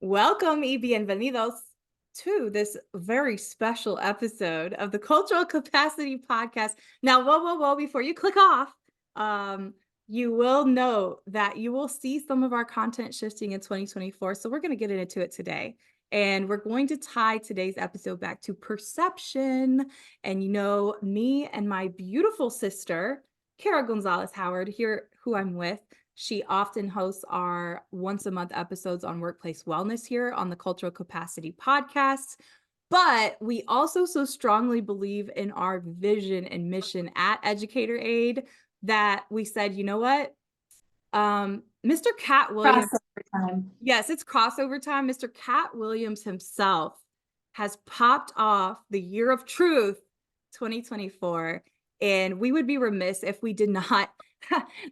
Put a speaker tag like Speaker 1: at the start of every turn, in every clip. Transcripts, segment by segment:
Speaker 1: Welcome y bienvenidos to this very special episode of the Cultural Capacity Podcast. Now, whoa, before you click off, you will know that you will see some of our content shifting in 2024. So we're going to get into it today. And we're going to tie today's episode back to perception. And me and my beautiful sister, Kara Gonzalez Howard, here, who I'm with. She often hosts our once a month episodes on workplace wellness here on the Cultural Capacity Podcast. But we also so strongly believe in our vision and mission at Educator Aid that we said, you know what? Mr. Katt Williams.
Speaker 2: Crossover time.
Speaker 1: Yes, it's crossover time. Mr. Katt Williams himself has popped off the Year of Truth 2024. And we would be remiss if we did not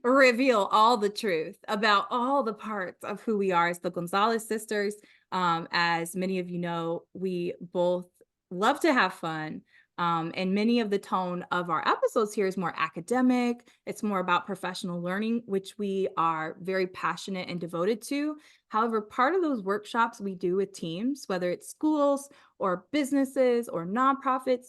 Speaker 1: reveal all the truth about all the parts of who we are as the Gonzalez sisters. As many of you know, we both love to have fun. And many of the tone of our episodes here is more academic. It's more about professional learning, which we are very passionate and devoted to. However, part of those workshops we do with teams, whether it's schools or businesses or nonprofits,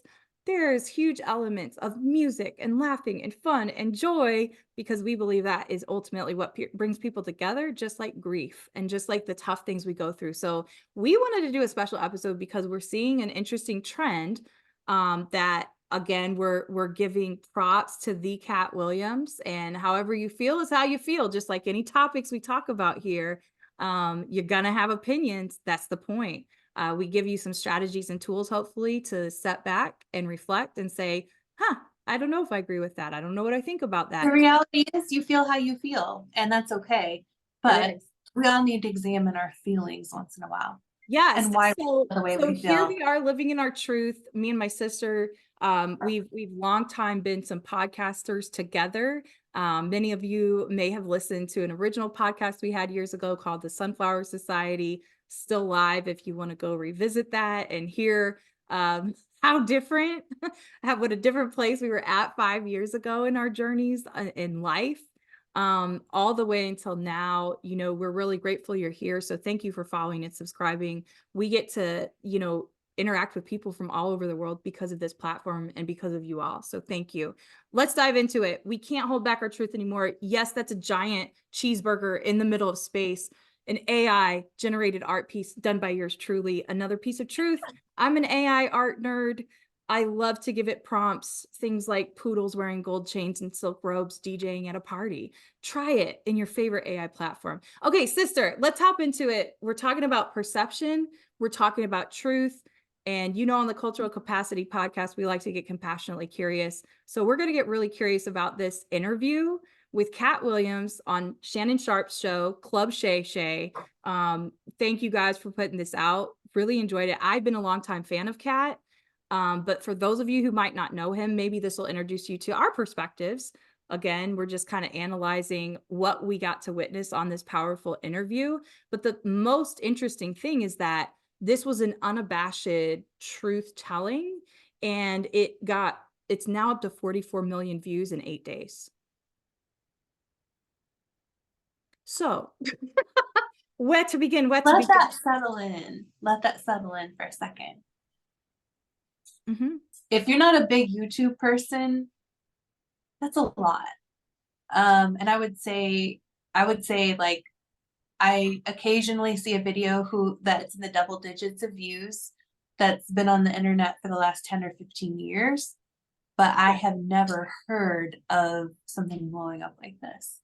Speaker 1: there's huge elements of music and laughing and fun and joy, because we believe that is ultimately what brings people together, just like grief and just like the tough things we go through. So we wanted to do a special episode because we're seeing an interesting trend that, again, we're giving props to the Katt Williams, and however you feel is how you feel. Just like any topics we talk about here, you're gonna have opinions. That's the point. We give you some strategies and tools, hopefully, to step back and reflect and say, I don't know if I agree with that. I don't know what I think about that.
Speaker 2: The reality is you feel how you feel, and that's okay. But we all need to examine our feelings once in a while.
Speaker 1: Yes.
Speaker 2: And why
Speaker 1: so
Speaker 2: the way
Speaker 1: so
Speaker 2: we
Speaker 1: here
Speaker 2: feel.
Speaker 1: we are living in our truth. Me and my sister, we've long time been some podcasters together. Many of you may have listened to an original podcast we had years ago called the Sunflower Society, still live if you want to go revisit that and hear how different, what a different place we were at 5 years ago in our journeys in life. All the way until now. We're really grateful you're here. So thank you for following and subscribing. We get to, interact with people from all over the world because of this platform and because of you all. So thank you. Let's dive into it. We can't hold back our truth anymore. Yes, that's a giant cheeseburger in the middle of space, an AI generated art piece done by yours truly. Another piece of truth. I'm an AI art nerd. I love to give it prompts, things like poodles wearing gold chains and silk robes DJing at a party. Try it in your favorite AI platform. Okay, sister, let's hop into it. We're talking about perception. We're talking about truth. And on the Cultural Capacity Podcast, we like to get compassionately curious. So we're going to get really curious about this interview with Katt Williams on Shannon Sharp's show, Club Shay Shay. Thank you guys for putting this out. Really enjoyed it. I've been a longtime fan of Katt. But for those of you who might not know him, maybe this will introduce you to our perspectives. Again, we're just kind of analyzing what we got to witness on this powerful interview. But the most interesting thing is that this was an unabashed truth telling, and it's now up to 44 million views in 8 days. So where to begin?
Speaker 2: Let that settle in. Let that settle in for a second.
Speaker 1: Mm-hmm.
Speaker 2: If you're not a big YouTube person, that's a lot. And I would say like I occasionally see a video that's in the double digits of views that's been on the internet for the last 10 or 15 years, but I have never heard of something blowing up like this.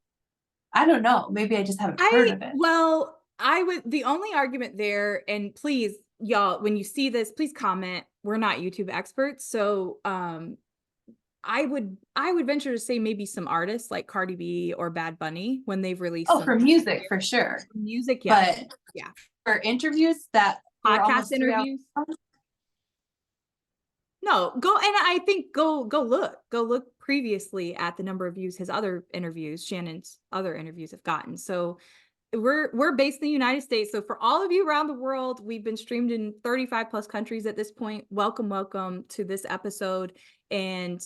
Speaker 2: I don't know. Maybe I just haven't heard of it.
Speaker 1: Well, the only argument there, and please, y'all, when you see this, please comment. We're not YouTube experts. So I would venture to say maybe some artists like Cardi B or Bad Bunny, when they've released
Speaker 2: for music, for sure.
Speaker 1: Music, yeah.
Speaker 2: But yeah, for interviews that
Speaker 1: podcast interviews. No, go, and I think go look previously at the number of views his other interviews, Shannon's other interviews have gotten. So we're based in the United States. So for all of you around the world, we've been streamed in 35 plus countries at this point. Welcome to this episode. And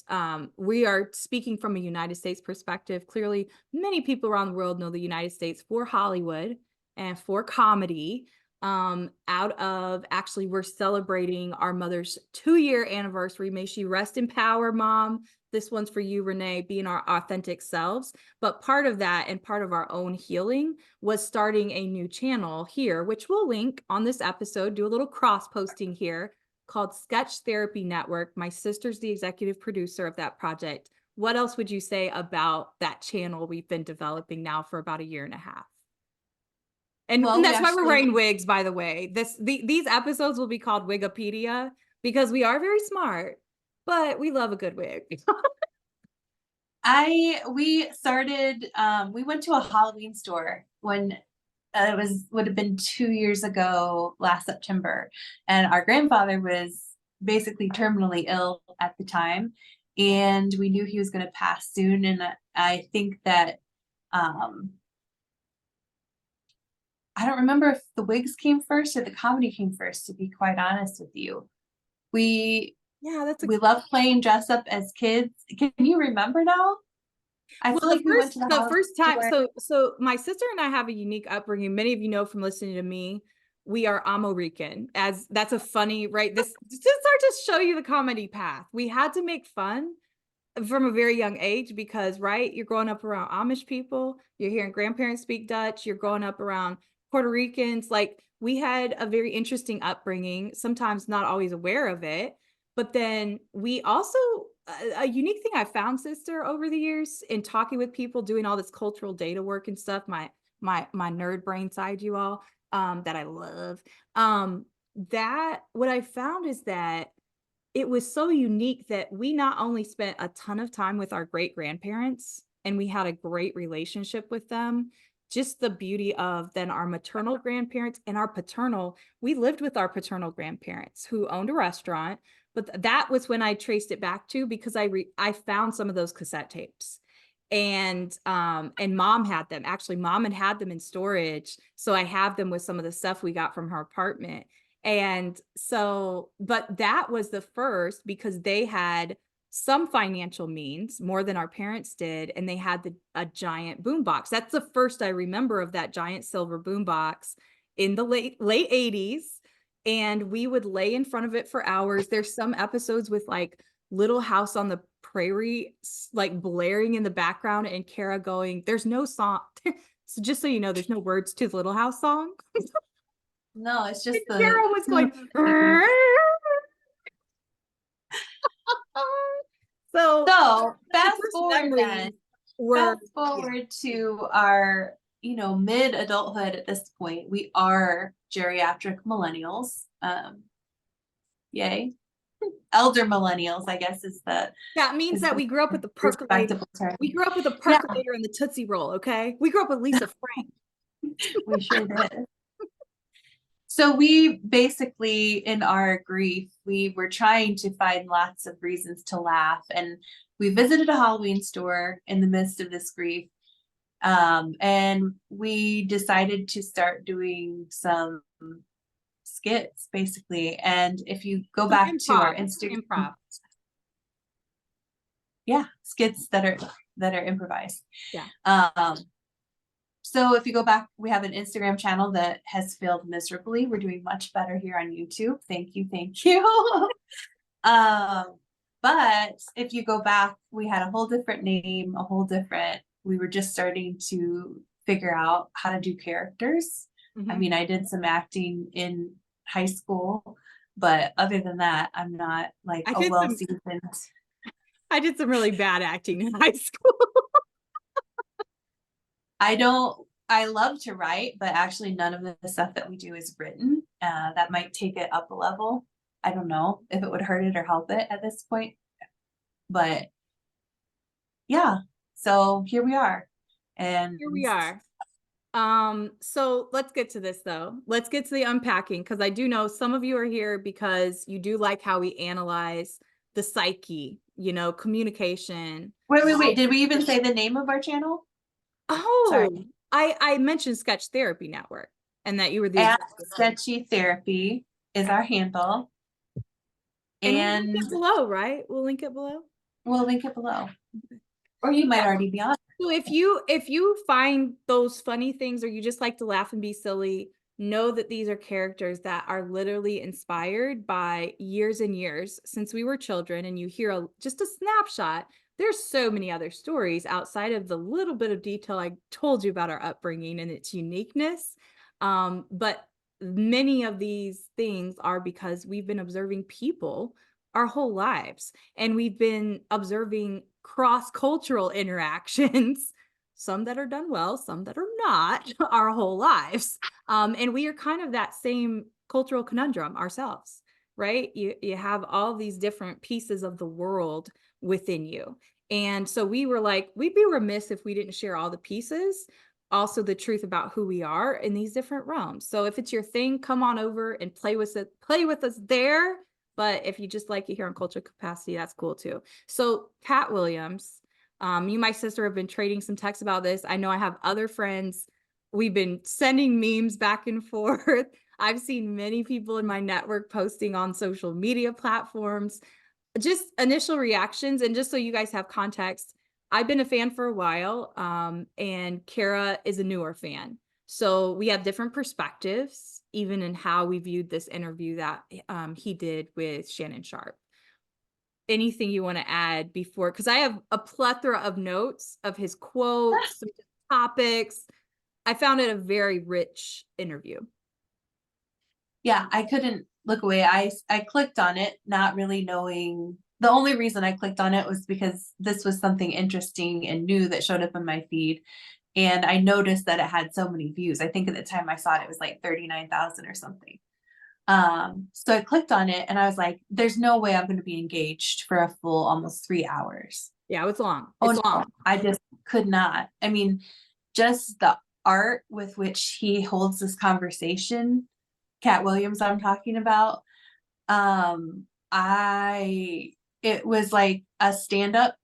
Speaker 1: we are speaking from a United States perspective. Clearly, many people around the world know the United States for Hollywood and for comedy. out of, actually, we're celebrating our mother's 2-year anniversary. May she rest in power, Mom. This one's for you, Renee, being our authentic selves. But part of that and part of our own healing was starting a new channel here, which we'll link on this episode, do a little cross posting here, called Sketch Therapy Network. My sister's the executive producer of that project. What else would you say about that channel we've been developing now for about 1.5 years? And
Speaker 2: Well,
Speaker 1: that's why we're wearing wigs, by the way. These episodes will be called Wikipedia because we are very smart, but we love a good wig.
Speaker 2: we started, we went to a Halloween store when would have been 2 years ago last September. And our grandfather was basically terminally ill at the time. And we knew he was going to pass soon. And I think that, I don't remember if the wigs came first or the comedy came first, to be quite honest with you. We love playing dress up as kids. Can you remember now? I feel like we went to
Speaker 1: the first time. So my sister and I have a unique upbringing. Many of you know from listening to me, we are Amorican. As that's a funny, right? This just start to show you the comedy path. We had to make fun from a very young age because, right, you're growing up around Amish people, you're hearing grandparents speak Dutch, you're growing up around Puerto Ricans. Like, we had a very interesting upbringing, sometimes not always aware of it. But then we also, a unique thing I found, sister, over the years in talking with people, doing all this cultural data work and stuff, my nerd brain side, you all, that I love, that what I found is that it was so unique that we not only spent a ton of time with our great grandparents and we had a great relationship with them, just the beauty of then our maternal grandparents and our paternal, we lived with our paternal grandparents who owned a restaurant. But that was when I traced it back to, because I found some of those cassette tapes, and Mom had them. Actually, Mom had them in storage, so I have them with some of the stuff we got from her apartment. And so, but that was the first, because they had some financial means, more than our parents did, and they had a giant boombox. That's the first I remember of that giant silver boombox in the late 80s. And we would lay in front of it for hours. There's some episodes with like Little House on the Prairie like blaring in the background, and Kara going, there's no song. So just so you know, there's no words to the Little House song.
Speaker 2: No, it's just the
Speaker 1: Kara was going. So
Speaker 2: fast forward to our, mid adulthood at this point. We are geriatric millennials. Yay. Elder millennials, I guess, is the.
Speaker 1: That means that we grew up with the percolator. We grew up with a percolator and the Tootsie Roll, okay? We grew up with Lisa Frank.
Speaker 2: We sure did. So we basically, in our grief, we were trying to find lots of reasons to laugh. And we visited a Halloween store in the midst of this grief. And we decided to start doing some skits, basically. And if you go back to our Instagram, skits that are improvised.
Speaker 1: Yeah.
Speaker 2: So if you go back, we have an Instagram channel that has failed miserably. We're doing much better here on YouTube. Thank you. But if you go back, we had a whole different name, we were just starting to figure out how to do characters. Mm-hmm. I mean, I did some acting in high school, but other than that, I'm not like a well-seasoned.
Speaker 1: I did some really bad acting in high school.
Speaker 2: I love to write, but actually none of the stuff that we do is written. That might take it up a level. I don't know if it would hurt it or help it at this point, but yeah, so here we are.
Speaker 1: So let's get to this though. Let's get to the unpacking, because I do know some of you are here because you do like how we analyze the psyche, communication.
Speaker 2: Wait. Did we even say the name of our channel?
Speaker 1: Oh, sorry. I mentioned Sketch Therapy Network, and that you were the
Speaker 2: Sketchy Therapy is our handle.
Speaker 1: And we'll link it below, right? We'll link it below.
Speaker 2: Or you might already be on.
Speaker 1: So if you find those funny things, or you just like to laugh and be silly, know that these are characters that are literally inspired by years and years since we were children, and you hear just a snapshot. There's so many other stories outside of the little bit of detail I told you about our upbringing and its uniqueness. But many of these things are because we've been observing people our whole lives, and we've been observing cross-cultural interactions, some that are done well, some that are not, our whole lives. And we are kind of that same cultural conundrum ourselves, right? You have all these different pieces of the world within you. And so we were like, we'd be remiss if we didn't share all the pieces, also the truth about who we are in these different realms. So if it's your thing, come on over and play with us there. But if you just like it here on Culture Capacity, that's cool too. So Katt Williams, you and my sister have been trading some texts about this. I know I have other friends. We've been sending memes back and forth. I've seen many people in my network posting on social media platforms, just initial reactions. And just so you guys have context, I've been a fan for a while, and Kara is a newer fan. So we have different perspectives, even in how we viewed this interview that he did with Shannon Sharp. Anything you want to add before? Because I have a plethora of notes of his quotes, topics. I found it a very rich interview.
Speaker 2: Yeah, I couldn't look away. I clicked on it, not really knowing. The only reason I clicked on it was because this was something interesting and new that showed up in my feed. And I noticed that it had so many views. I think at the time I saw it, it was like 39,000 or something. So I clicked on it and I was like, there's no way I'm going to be engaged for a full almost 3 hours.
Speaker 1: Yeah, it's long.
Speaker 2: Oh,
Speaker 1: It's long.
Speaker 2: I just could not. I mean, just the art with which he holds this conversation, Katt Williams I'm talking about. It was like a stand-up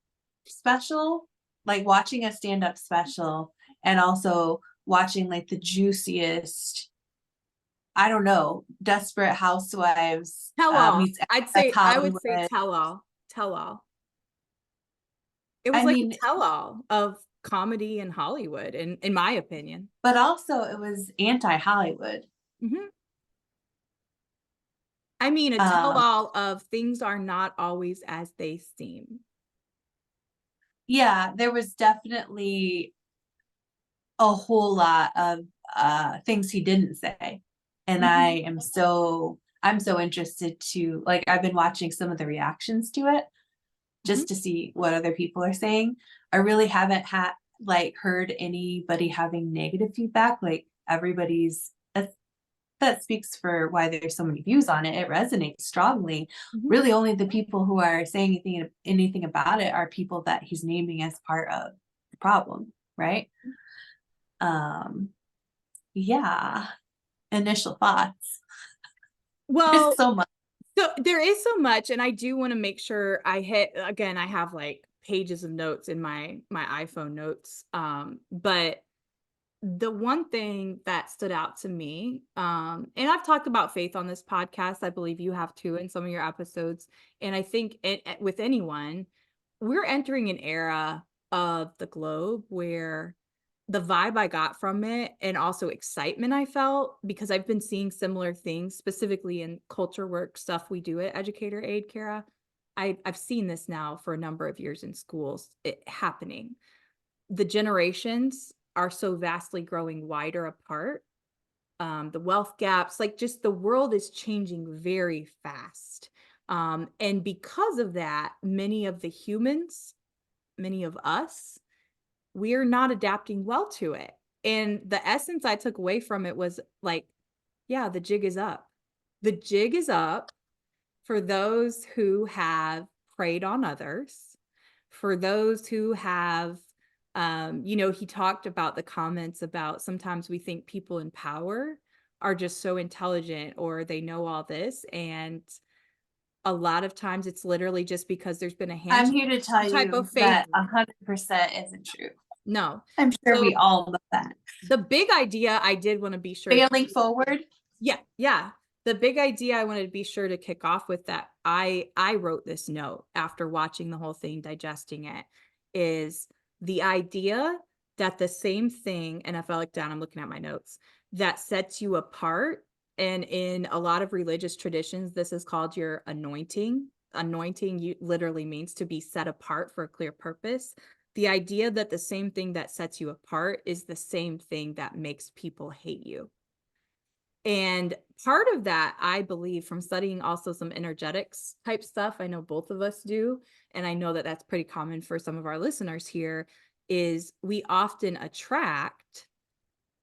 Speaker 2: special, like watching a stand-up special and also watching like the juiciest, I don't know, Desperate Housewives
Speaker 1: Tell all.
Speaker 2: meets
Speaker 1: I would say
Speaker 2: Hollywood.
Speaker 1: tell all. Tell all. It was
Speaker 2: I
Speaker 1: like
Speaker 2: mean,
Speaker 1: a tell all of comedy in Hollywood, in my opinion.
Speaker 2: but also it was anti-Hollywood.
Speaker 1: Mhm. I mean, a tell
Speaker 2: Um,
Speaker 1: all of things are not always as they seem.
Speaker 2: yeah, there was definitely a whole lot of things he didn't say. And
Speaker 1: Mhm.
Speaker 2: I'm so interested to, like, I've been watching some of the reactions to it
Speaker 1: Mhm.
Speaker 2: just to see what other people are saying. I really haven't had like heard anybody having negative feedback. Like everybody's that speaks for why there's so many views on it. It resonates strongly.
Speaker 1: Mhm.
Speaker 2: Really only the people who are saying anything about it are people that he's naming as part of the problem, right? Um yeah. Initial thoughts. There's
Speaker 1: Well,
Speaker 2: so much.
Speaker 1: so there is so much, and I do want to make sure I hit again. I have like pages of notes in my iPhone notes. But the one thing that stood out to me, and I've talked about faith on this podcast, I believe you have too in some of your episodes, and I think with anyone, we're entering an era of the globe where the vibe I got from it, and also excitement I felt, because I've been seeing similar things, specifically in culture work stuff we do at Educator Aid, Kara. I've seen this now for a number of years in schools, it happening. The generations are so vastly growing wider apart. The wealth gaps, like just the world is changing very fast. And because of that, many of the humans, many of us, we're not adapting well to it. And the essence I took away from it was like, yeah, the jig is up. The jig is up for those who have preyed on others, for those who have, he talked about the comments about sometimes we think people in power are just so intelligent or they know all this. And a lot of times it's literally just because there's been a
Speaker 2: I'm
Speaker 1: handshake,
Speaker 2: here to tell
Speaker 1: some type
Speaker 2: you
Speaker 1: of
Speaker 2: that
Speaker 1: favor.
Speaker 2: 100% isn't true.
Speaker 1: No.
Speaker 2: I'm sure
Speaker 1: So
Speaker 2: we all know that.
Speaker 1: the big idea I did want to be sure to,
Speaker 2: Failing forward.
Speaker 1: yeah. The big idea I wanted to be sure to kick off with, that I wrote this note after watching the whole thing, digesting it, is the idea that the same thing, and if I look down, I'm looking at my notes, that sets you apart. And in a lot of religious traditions, this is called your anointing. Anointing literally means to be set apart for a clear purpose. The idea that the same thing that sets you apart is the same thing that makes people hate you. And part of that, I believe, from studying also some energetics type stuff, I know both of us do, and I know that that's pretty common for some of our listeners here, is we often attract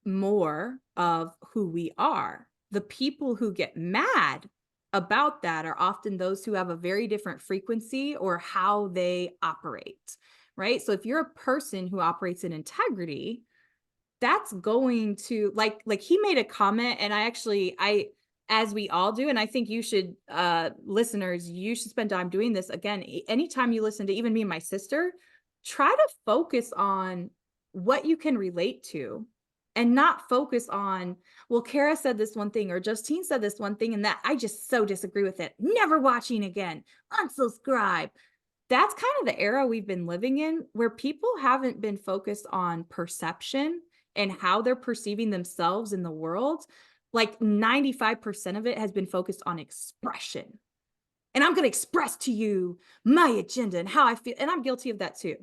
Speaker 1: more of who we are. The people who get mad about that are often those who have a very different frequency or how they operate, right? So if you're a person who operates in integrity, that's going to like he made a comment, and I as we all do, and I think you should listeners, you should spend time doing this again. Anytime you listen to even me and my sister, try to focus on what you can relate to and not focus on, well, Kara said this one thing or Justine said this one thing and that I just so disagree with it, never watching again, unsubscribe. That's kind of the era we've been living in, where people haven't been focused on perception and how they're perceiving themselves in the world. Like 95% of it has been focused on expression. And I'm going to express to you my agenda and how I feel. And I'm guilty of that too.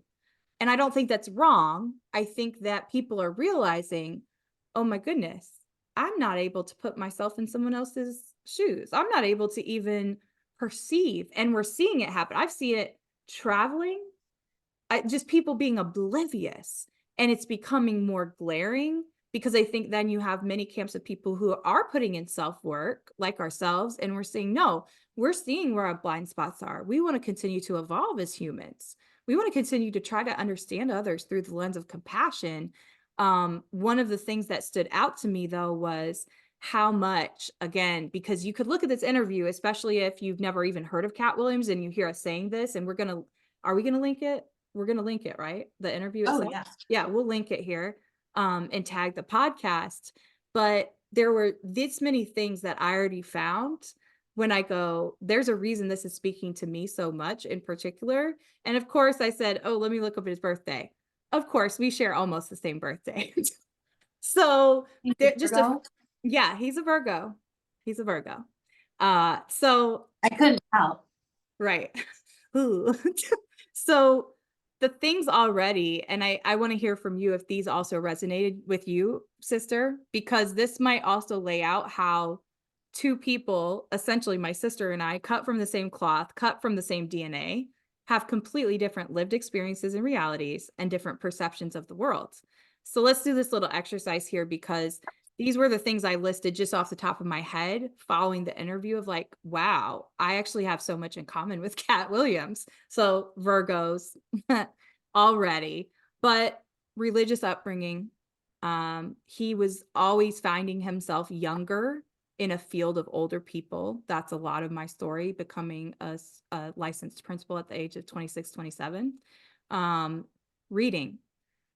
Speaker 1: And I don't think that's wrong. I think that people are realizing, oh my goodness, I'm not able to put myself in someone else's shoes. I'm not able to even perceive. And we're seeing it happen. I've seen it traveling, just people being oblivious, and it's becoming more glaring because I think then you have many camps of people who are putting in self-work like ourselves, and we're saying, no, we're seeing where our blind spots are. We want to continue to evolve as humans. We want to continue to try to understand others through the lens of compassion. One of the things that stood out to me though was how much, again, because you could look at this interview, especially if you've never even heard of Katt Williams and you hear us saying this, and are we going to link it? We're going to link it, right? The interview
Speaker 2: Oh
Speaker 1: itself.
Speaker 2: yeah.
Speaker 1: Yeah, we'll link it here and tag the podcast. But there were this many things that I already found when I go, there's a reason this is speaking to me so much in particular. And of course I said, oh, let me look up his birthday. Of course, we share almost the same birthday. So
Speaker 2: He's a
Speaker 1: there just a,
Speaker 2: Virgo?
Speaker 1: yeah, he's a Virgo. He's a Virgo. So
Speaker 2: I couldn't tell.
Speaker 1: right. Ooh. So the things already, and I want to hear from you if these also resonated with you, sister, because this might also lay out how two people, essentially my sister and I, cut from the same cloth, cut from the same DNA, have completely different lived experiences and realities and different perceptions of the world. So let's do this little exercise here, because these were the things I listed just off the top of my head following the interview of like, wow, I actually have so much in common with Katt Williams. So Virgos already, but religious upbringing. He was always finding himself younger in a field of older people. That's a lot of my story, becoming a licensed principal at the age of 26, 27.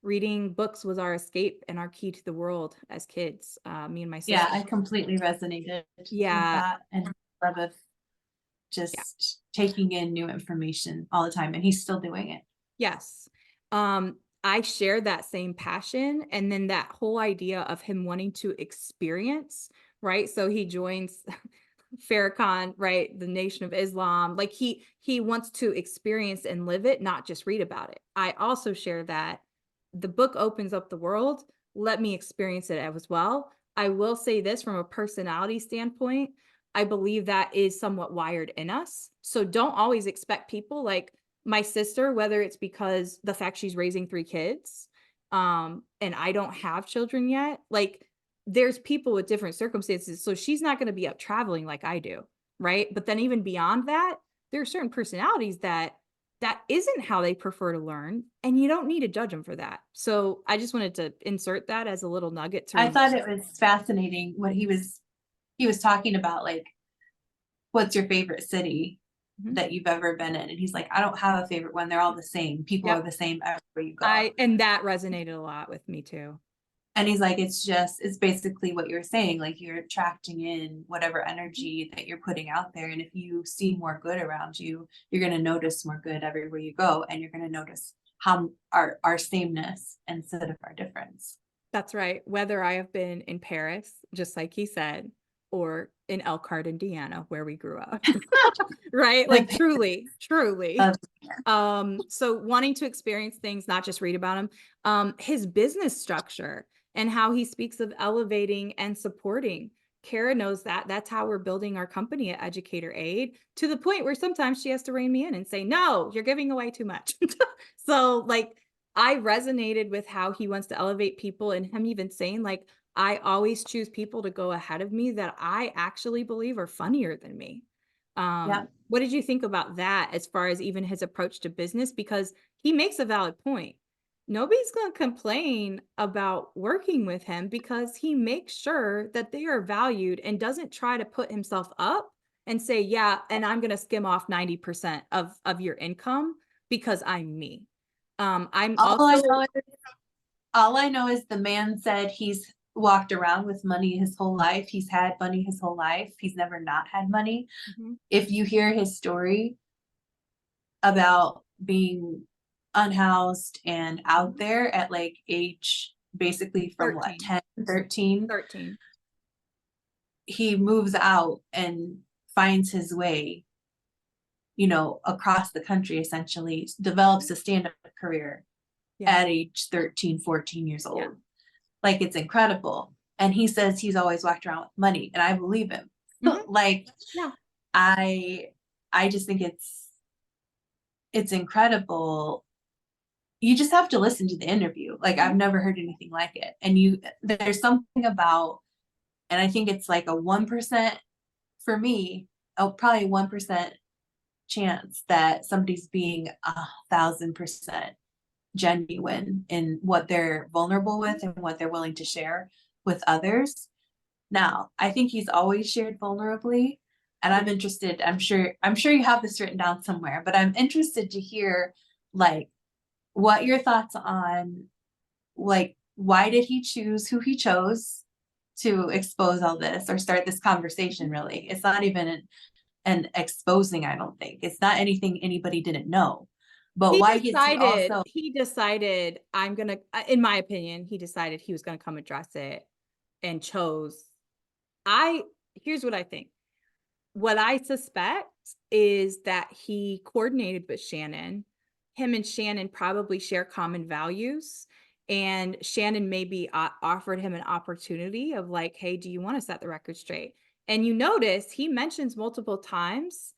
Speaker 1: Reading books was our escape and our key to the world as kids. Me and my sister.
Speaker 2: Yeah, I completely resonated with that, and love of just taking in new information all the time, and he's still doing it.
Speaker 1: Yes. I share that same passion, and then that whole idea of him wanting to experience, right? So he joins Farrakhan, right? The Nation of Islam. Like he wants to experience and live it, not just read about it. I also share that the book opens up the world. Let me experience it as well. I will say this from a personality standpoint, I believe that is somewhat wired in us. So don't always expect people like my sister, whether it's because the fact she's raising 3 kids, and I don't have children yet, like there's people with different circumstances. So she's not going to be up traveling like I do. Right. But then even beyond that, there are certain personalities that isn't how they prefer to learn. And you don't need to judge them for that. So I just wanted to insert that as a little nugget to
Speaker 2: I thought it was fascinating what he was talking about, like, what's your favorite city that you've ever been in? And he's like, I don't have a favorite one. They're all the same. People are the same everywhere you go.
Speaker 1: And that resonated a lot with me too.
Speaker 2: And he's like, it's basically what you're saying. Like you're attracting in whatever energy that you're putting out there. And if you see more good around you, you're going to notice more good everywhere you go. And you're going to notice how our sameness instead of our difference.
Speaker 1: That's right. Whether I have been in Paris, just like he said, or in Elkhart, Indiana, where we grew up. Right? Like truly, truly. So wanting to experience things, not just read about them. His business structure and how he speaks of elevating and supporting. Kara knows that. That's how we're building our company at Educator Aid, to the point where sometimes she has to rein me in and say, no, you're giving away too much. So like, I resonated with how he wants to elevate people, and him even saying like, I always choose people to go ahead of me that I actually believe are funnier than me.
Speaker 2: Yeah.
Speaker 1: What did you think about that as far as even his approach to business? Because he makes a valid point. Nobody's going to complain about working with him because he makes sure that they are valued and doesn't try to put himself up and say, yeah, and I'm going to skim off 90% of your income because I'm me. I'm
Speaker 2: All
Speaker 1: also
Speaker 2: all I know is the man said he's walked around with money his whole life. He's had money his whole life. He's never not had money.
Speaker 1: Mhm.
Speaker 2: If you hear his story about being unhoused and out there at like age basically from what,
Speaker 1: 13,
Speaker 2: 10, 13,
Speaker 1: 13.
Speaker 2: he moves out and finds his way, you know, across the country, essentially develops a stand-up career
Speaker 1: Yeah.
Speaker 2: at age 13, 14 years old.
Speaker 1: Yeah.
Speaker 2: Like, it's incredible. And he says he's always walked around with money, and I believe him.
Speaker 1: Mhm.
Speaker 2: Like,
Speaker 1: Yeah.
Speaker 2: I just think it's incredible. You just have to listen to the interview. Like, I've never heard anything like it. And there's something about, and I think it's like a 1% for me, probably 1% chance that somebody's being 1,000% genuine in what they're vulnerable with and what they're willing to share with others. Now, I think he's always shared vulnerably, and I'm interested, I'm sure you have this written down somewhere, but I'm interested to hear like what your thoughts on, like, why did he choose who he chose to expose all this or start this conversation. Really, it's not even an exposing, I don't think it's not anything anybody didn't know, but why gets he also
Speaker 1: He decided I'm gonna, in my opinion, he decided he was gonna come address it and chose. Here's what I think. What I suspect is that he coordinated with Shannon. Him and Shannon probably share common values. And Shannon maybe offered him an opportunity of like, hey, do you want to set the record straight? And you notice he mentions multiple times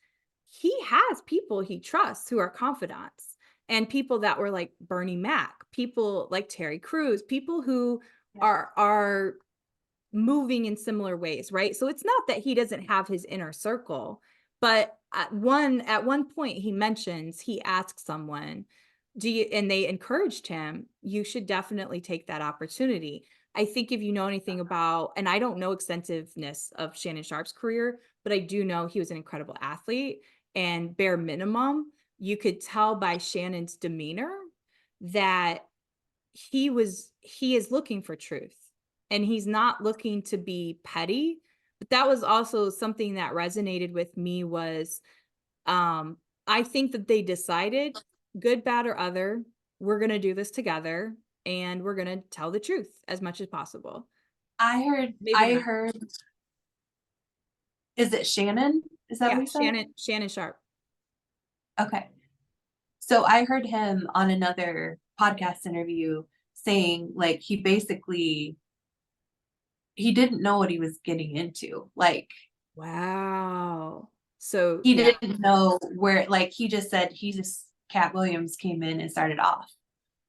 Speaker 1: he has people he trusts who are confidants, and people that were like Bernie Mac, people like Terry Crews, people who are moving in similar ways, right? So it's not that he doesn't have his inner circle, but at one point he mentions, he asks someone, do you, and they encouraged him, you should definitely take that opportunity. I think if you know anything about, and I don't know extensiveness of Shannon Sharp's career, but I do know he was an incredible athlete, and bare minimum, you could tell by Shannon's demeanor that he is looking for truth, and he's not looking to be petty. But that was also something that resonated with me was, I think that they decided, good, bad, or other, we're going to do this together and we're going to tell the truth as much as possible. Maybe
Speaker 2: I
Speaker 1: not.
Speaker 2: heard, is it Shannon? Is that
Speaker 1: Yeah,
Speaker 2: what you said?
Speaker 1: Shannon Sharp.
Speaker 2: Okay. So I heard him on another podcast interview saying like he didn't know what he was getting into. Like,
Speaker 1: Wow. So
Speaker 2: he
Speaker 1: yeah.
Speaker 2: didn't know where, like, he just said Katt Williams came in and started off.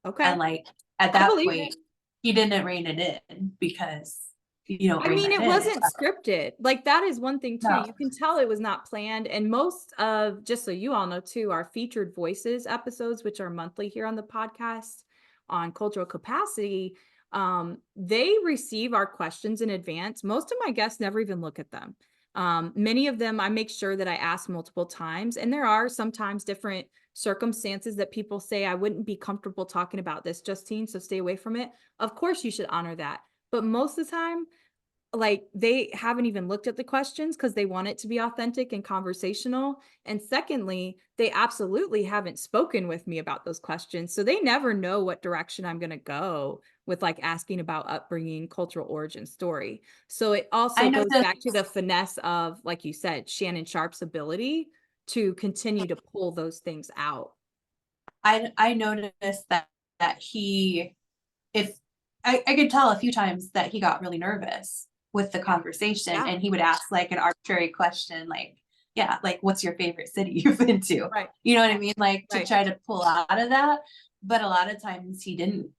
Speaker 1: Okay.
Speaker 2: And like at
Speaker 1: I
Speaker 2: that
Speaker 1: believe
Speaker 2: point,
Speaker 1: it.
Speaker 2: he didn't rein it in because you don't
Speaker 1: I
Speaker 2: rein
Speaker 1: mean,
Speaker 2: that
Speaker 1: it
Speaker 2: in.
Speaker 1: wasn't scripted. Like, that is one thing too.
Speaker 2: No.
Speaker 1: You can tell it was not planned. And most of, just so you all know too, our featured voices episodes, which are monthly here on the podcast on cultural capacity, they receive our questions in advance. Most of my guests never even look at them. Many of them I make sure that I ask multiple times. And there are sometimes different circumstances that people say, I wouldn't be comfortable talking about this, Justine, so stay away from it. Of course, you should honor that. But most of the time, like they haven't even looked at the questions because they want it to be authentic and conversational. And secondly, they absolutely haven't spoken with me about those questions. So they never know what direction I'm going to go with like asking about upbringing, cultural origin story. So it also
Speaker 2: I
Speaker 1: goes
Speaker 2: noticed
Speaker 1: back to the finesse of, like you said, Shannon Sharp's ability to continue to pull those things out.
Speaker 2: I noticed that he, if I could tell a few times that he got really nervous with the conversation,
Speaker 1: Yeah.
Speaker 2: and he would ask like an arbitrary question, like, yeah, like what's your favorite city you've been to?
Speaker 1: Right.
Speaker 2: You know what I mean? Like to
Speaker 1: Right.
Speaker 2: try to pull out of that. But a lot of times he didn't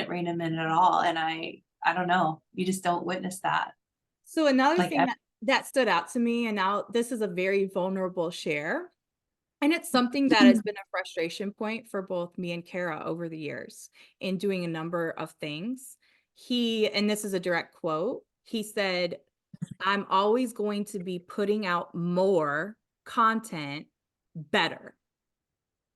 Speaker 2: rein him in at all. And I don't know. You just don't witness that.
Speaker 1: So another
Speaker 2: Like
Speaker 1: thing that stood out to me, and now this is a very vulnerable share, and it's something that has been a frustration point for both me and Kara over the years in doing a number of things. And this is a direct quote, he said, "I'm always going to be putting out more content better."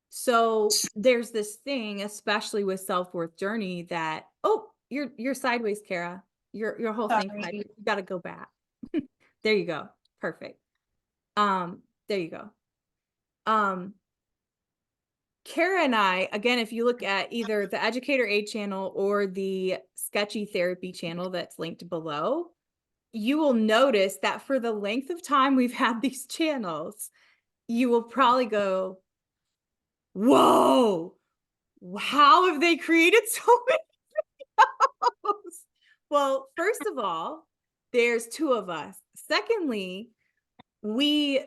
Speaker 1: So there's this thing, especially with self-worth journey, that, oh, you're sideways, Kara. Your whole thing
Speaker 2: sorry.
Speaker 1: sideways. You gotta go back. There you go. Perfect. There you go. Um, Kara and I, again, if you look at either the Educator Aid channel or the Sketchy Therapy channel that's linked below, you will notice that for the length of time we've had these channels, you will probably go, whoa, how have they created so many videos? Well, first of all, there's two of us. Secondly, we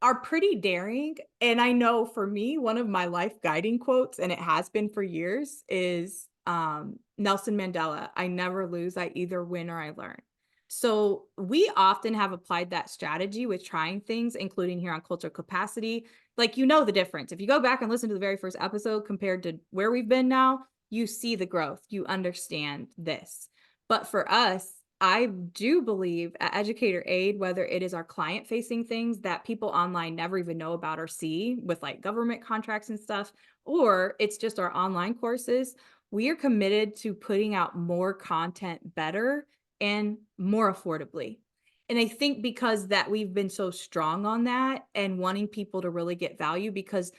Speaker 1: are pretty daring. And I know for me, one of my life guiding quotes, and it has been for years, is Nelson Mandela: "I never lose, I either win or I learn." So we often have applied that strategy with trying things, including here on Cultural Capacity. Like, you know, the difference. If you go back and listen to the very first episode compared to where we've been now, you see the growth, you understand this. But for us, I do believe at Educator Aid, whether it is our client facing things that people online never even know about or see with like government contracts and stuff, or it's just our online courses, we are committed to putting out more content better and more affordably. And I think because that we've been so strong on that and wanting people to really get value, because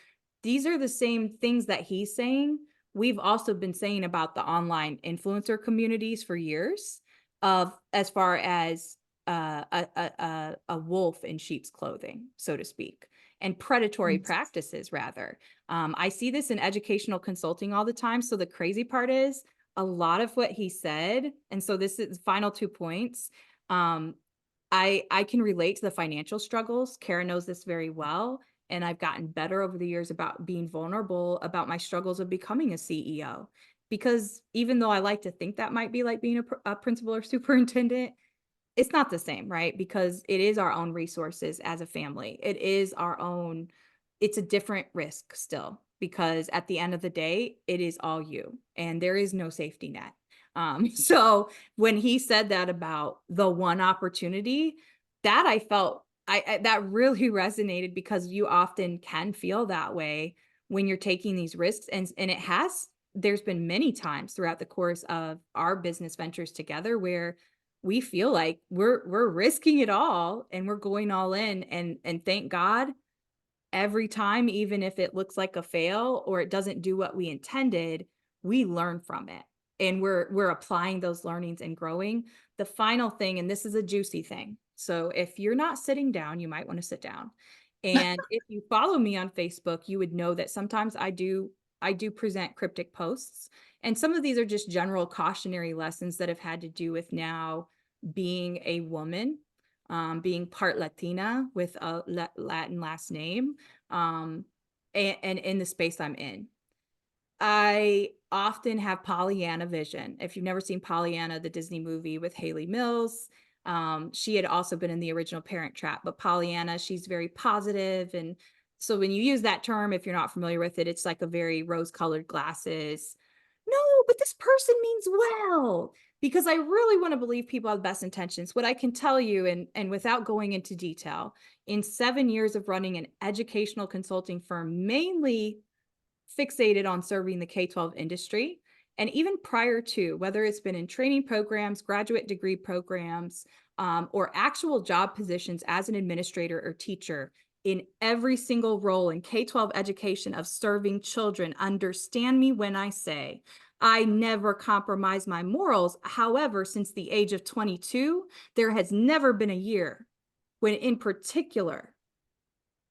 Speaker 1: these are the same things that he's saying, we've also been saying about the online influencer communities for years, of as far as a wolf in sheep's clothing, so to speak, and predatory practices rather. I see this in educational consulting all the time. So the crazy part is a lot of what he said, and so this is final 2 points. I can relate to the financial struggles. Kara knows this very well. And I've gotten better over the years about being vulnerable about my struggles of becoming a CEO. Because even though I like to think that might be like being a principal or superintendent, it's not the same, right? Because it is our own resources as a family. It is our own, it's a different risk still, because at the end of the day, it is all you and there is no safety net. So when he said that about the one opportunity, that I felt that really resonated, because you often can feel that way when you're taking these risks. And there's been many times throughout the course of our business ventures together where we feel like we're risking it all and we're going all in, and thank God every time, even if it looks like a fail or it doesn't do what we intended, we learn from it and we're applying those learnings and growing. The final thing, and this is a juicy thing, so if you're not sitting down, you might want to sit down. And if you follow me on Facebook, you would know that sometimes I do present cryptic posts, and some of these are just general cautionary lessons that have had to do with now being a woman, being part Latina with a Latin last name, and in the space I'm in. I often have Pollyanna vision. If you've never seen Pollyanna, the Disney movie with Haley Mills, she had also been in the original Parent Trap, but Pollyanna, she's very positive. And so when you use that term, if you're not familiar with it, it's like a very rose-colored glasses. No, but this person means well, because I really want to believe people have the best intentions. What I can tell you, and without going into detail, in 7 years of running an educational consulting firm, mainly fixated on serving the K-12 industry And even prior to, whether it's been in training programs, graduate degree programs, or actual job positions as an administrator or teacher, in every single role in K-12 education of serving children, understand me when I say, I never compromise my morals. However, since the age of 22, there has never been a year when, in particular,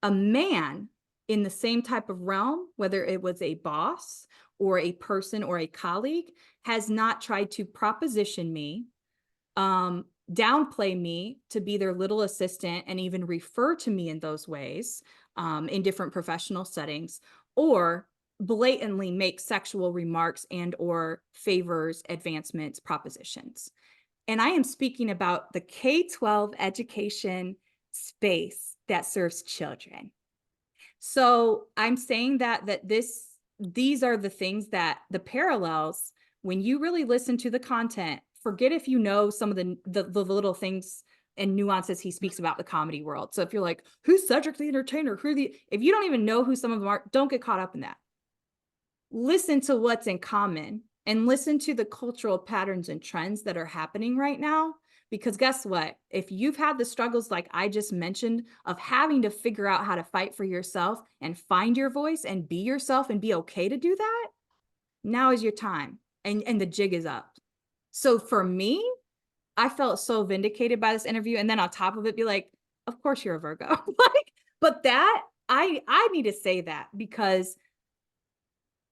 Speaker 1: a man in the same type of realm, whether it was a boss or a person or a colleague, has not tried to proposition me, downplay me to be their little assistant, and even refer to me in those ways, in different professional settings, or blatantly make sexual remarks and or favors, advancements, propositions. And I am speaking about the K-12 education space that serves children. So I'm saying that these are the things that the parallels, when you really listen to the content, forget if you know some of the little things and nuances he speaks about the comedy world. So if you're like, who's Cedric the Entertainer? If you don't even know who some of them are, don't get caught up in that. Listen to what's in common and listen to the cultural patterns and trends that are happening right now. Because guess what? If you've had the struggles like I just mentioned of having to figure out how to fight for yourself and find your voice and be yourself and be okay to do that, now is your time, and the jig is up. So for me, I felt so vindicated by this interview. And then on top of it, be like, of course you're a Virgo. Like, but that I need to say that because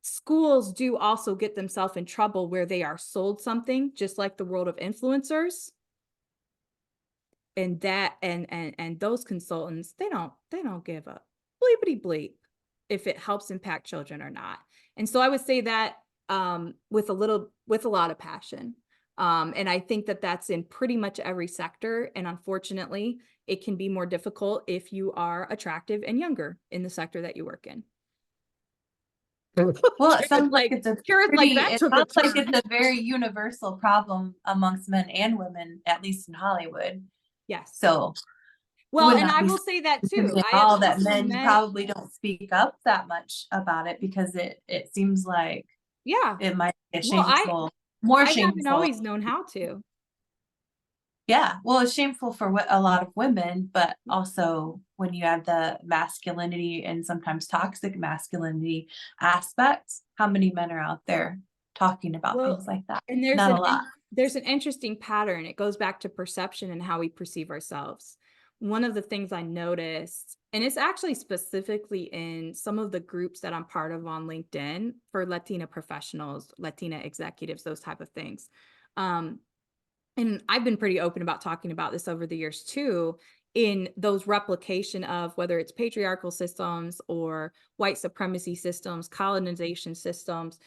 Speaker 1: schools do also get themselves in trouble where they are sold something, just like the world of influencers. And that and those consultants, they don't give a bleepity bleep if it helps impact children or not. And so I would say that with a lot of passion. And I think that that's in pretty much every sector. And unfortunately, it can be more difficult if you are attractive and younger in the sector that you work in.
Speaker 2: Well, it sounds like it's a
Speaker 1: it
Speaker 2: sounds like it's a very universal problem amongst men and women, at least in Hollywood.
Speaker 1: Yes.
Speaker 2: So
Speaker 1: Well, and I will say that too. I have
Speaker 2: all that
Speaker 1: also
Speaker 2: men
Speaker 1: met,
Speaker 2: probably don't speak up that much about it because it seems like
Speaker 1: yeah.
Speaker 2: it might be a
Speaker 1: Well,
Speaker 2: shameful, more
Speaker 1: I haven't
Speaker 2: shameful.
Speaker 1: always known how to.
Speaker 2: Yeah, well, it's shameful for a lot of women, but also when you add the masculinity and sometimes toxic masculinity aspects, how many men are out there talking about
Speaker 1: Well,
Speaker 2: things like that?
Speaker 1: and
Speaker 2: Not a lot.
Speaker 1: there's an interesting pattern. It goes back to perception and how we perceive ourselves. One of the things I noticed, and it's actually specifically in some of the groups that I'm part of on LinkedIn for Latina professionals, Latina executives, those type of things. And I've been pretty open about talking about this over the years too, in those replication of whether it's patriarchal systems or white supremacy systems, colonization systems.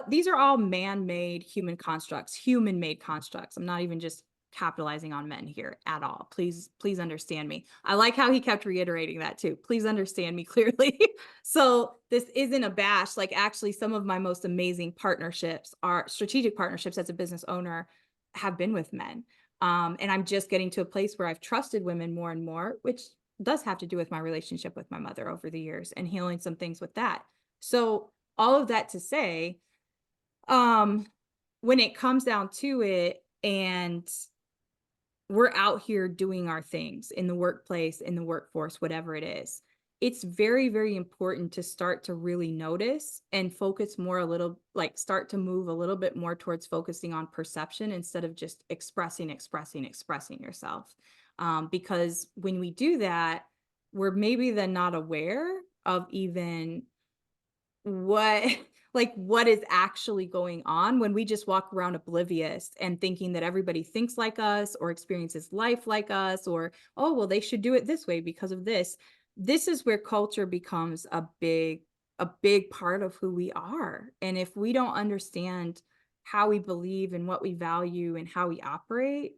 Speaker 1: These are all man-made human constructs, human-made constructs. I'm not even just capitalizing on men here at all. Please understand me. I like how he kept reiterating that too. Please understand me clearly. So this isn't a bash. Like actually some of my most amazing partnerships are strategic partnerships as a business owner have been with men. And I'm just getting to a place where I've trusted women more and more, which does have to do with my relationship with my mother over the years and healing some things with that. So all of that to say, when it comes down to it and we're out here doing our things in the workplace, in the workforce, whatever it is, it's very, very important to start to really notice and focus more start to move a little bit more towards focusing on perception instead of just expressing yourself. Because when we do that, we're maybe then not aware of even what what is actually going on when we just walk around oblivious and thinking that everybody thinks like us or experiences life like us, or, oh, well, they should do it this way because of this. This is where culture becomes a big part of who we are. And if we don't understand how we believe and what we value and how we operate,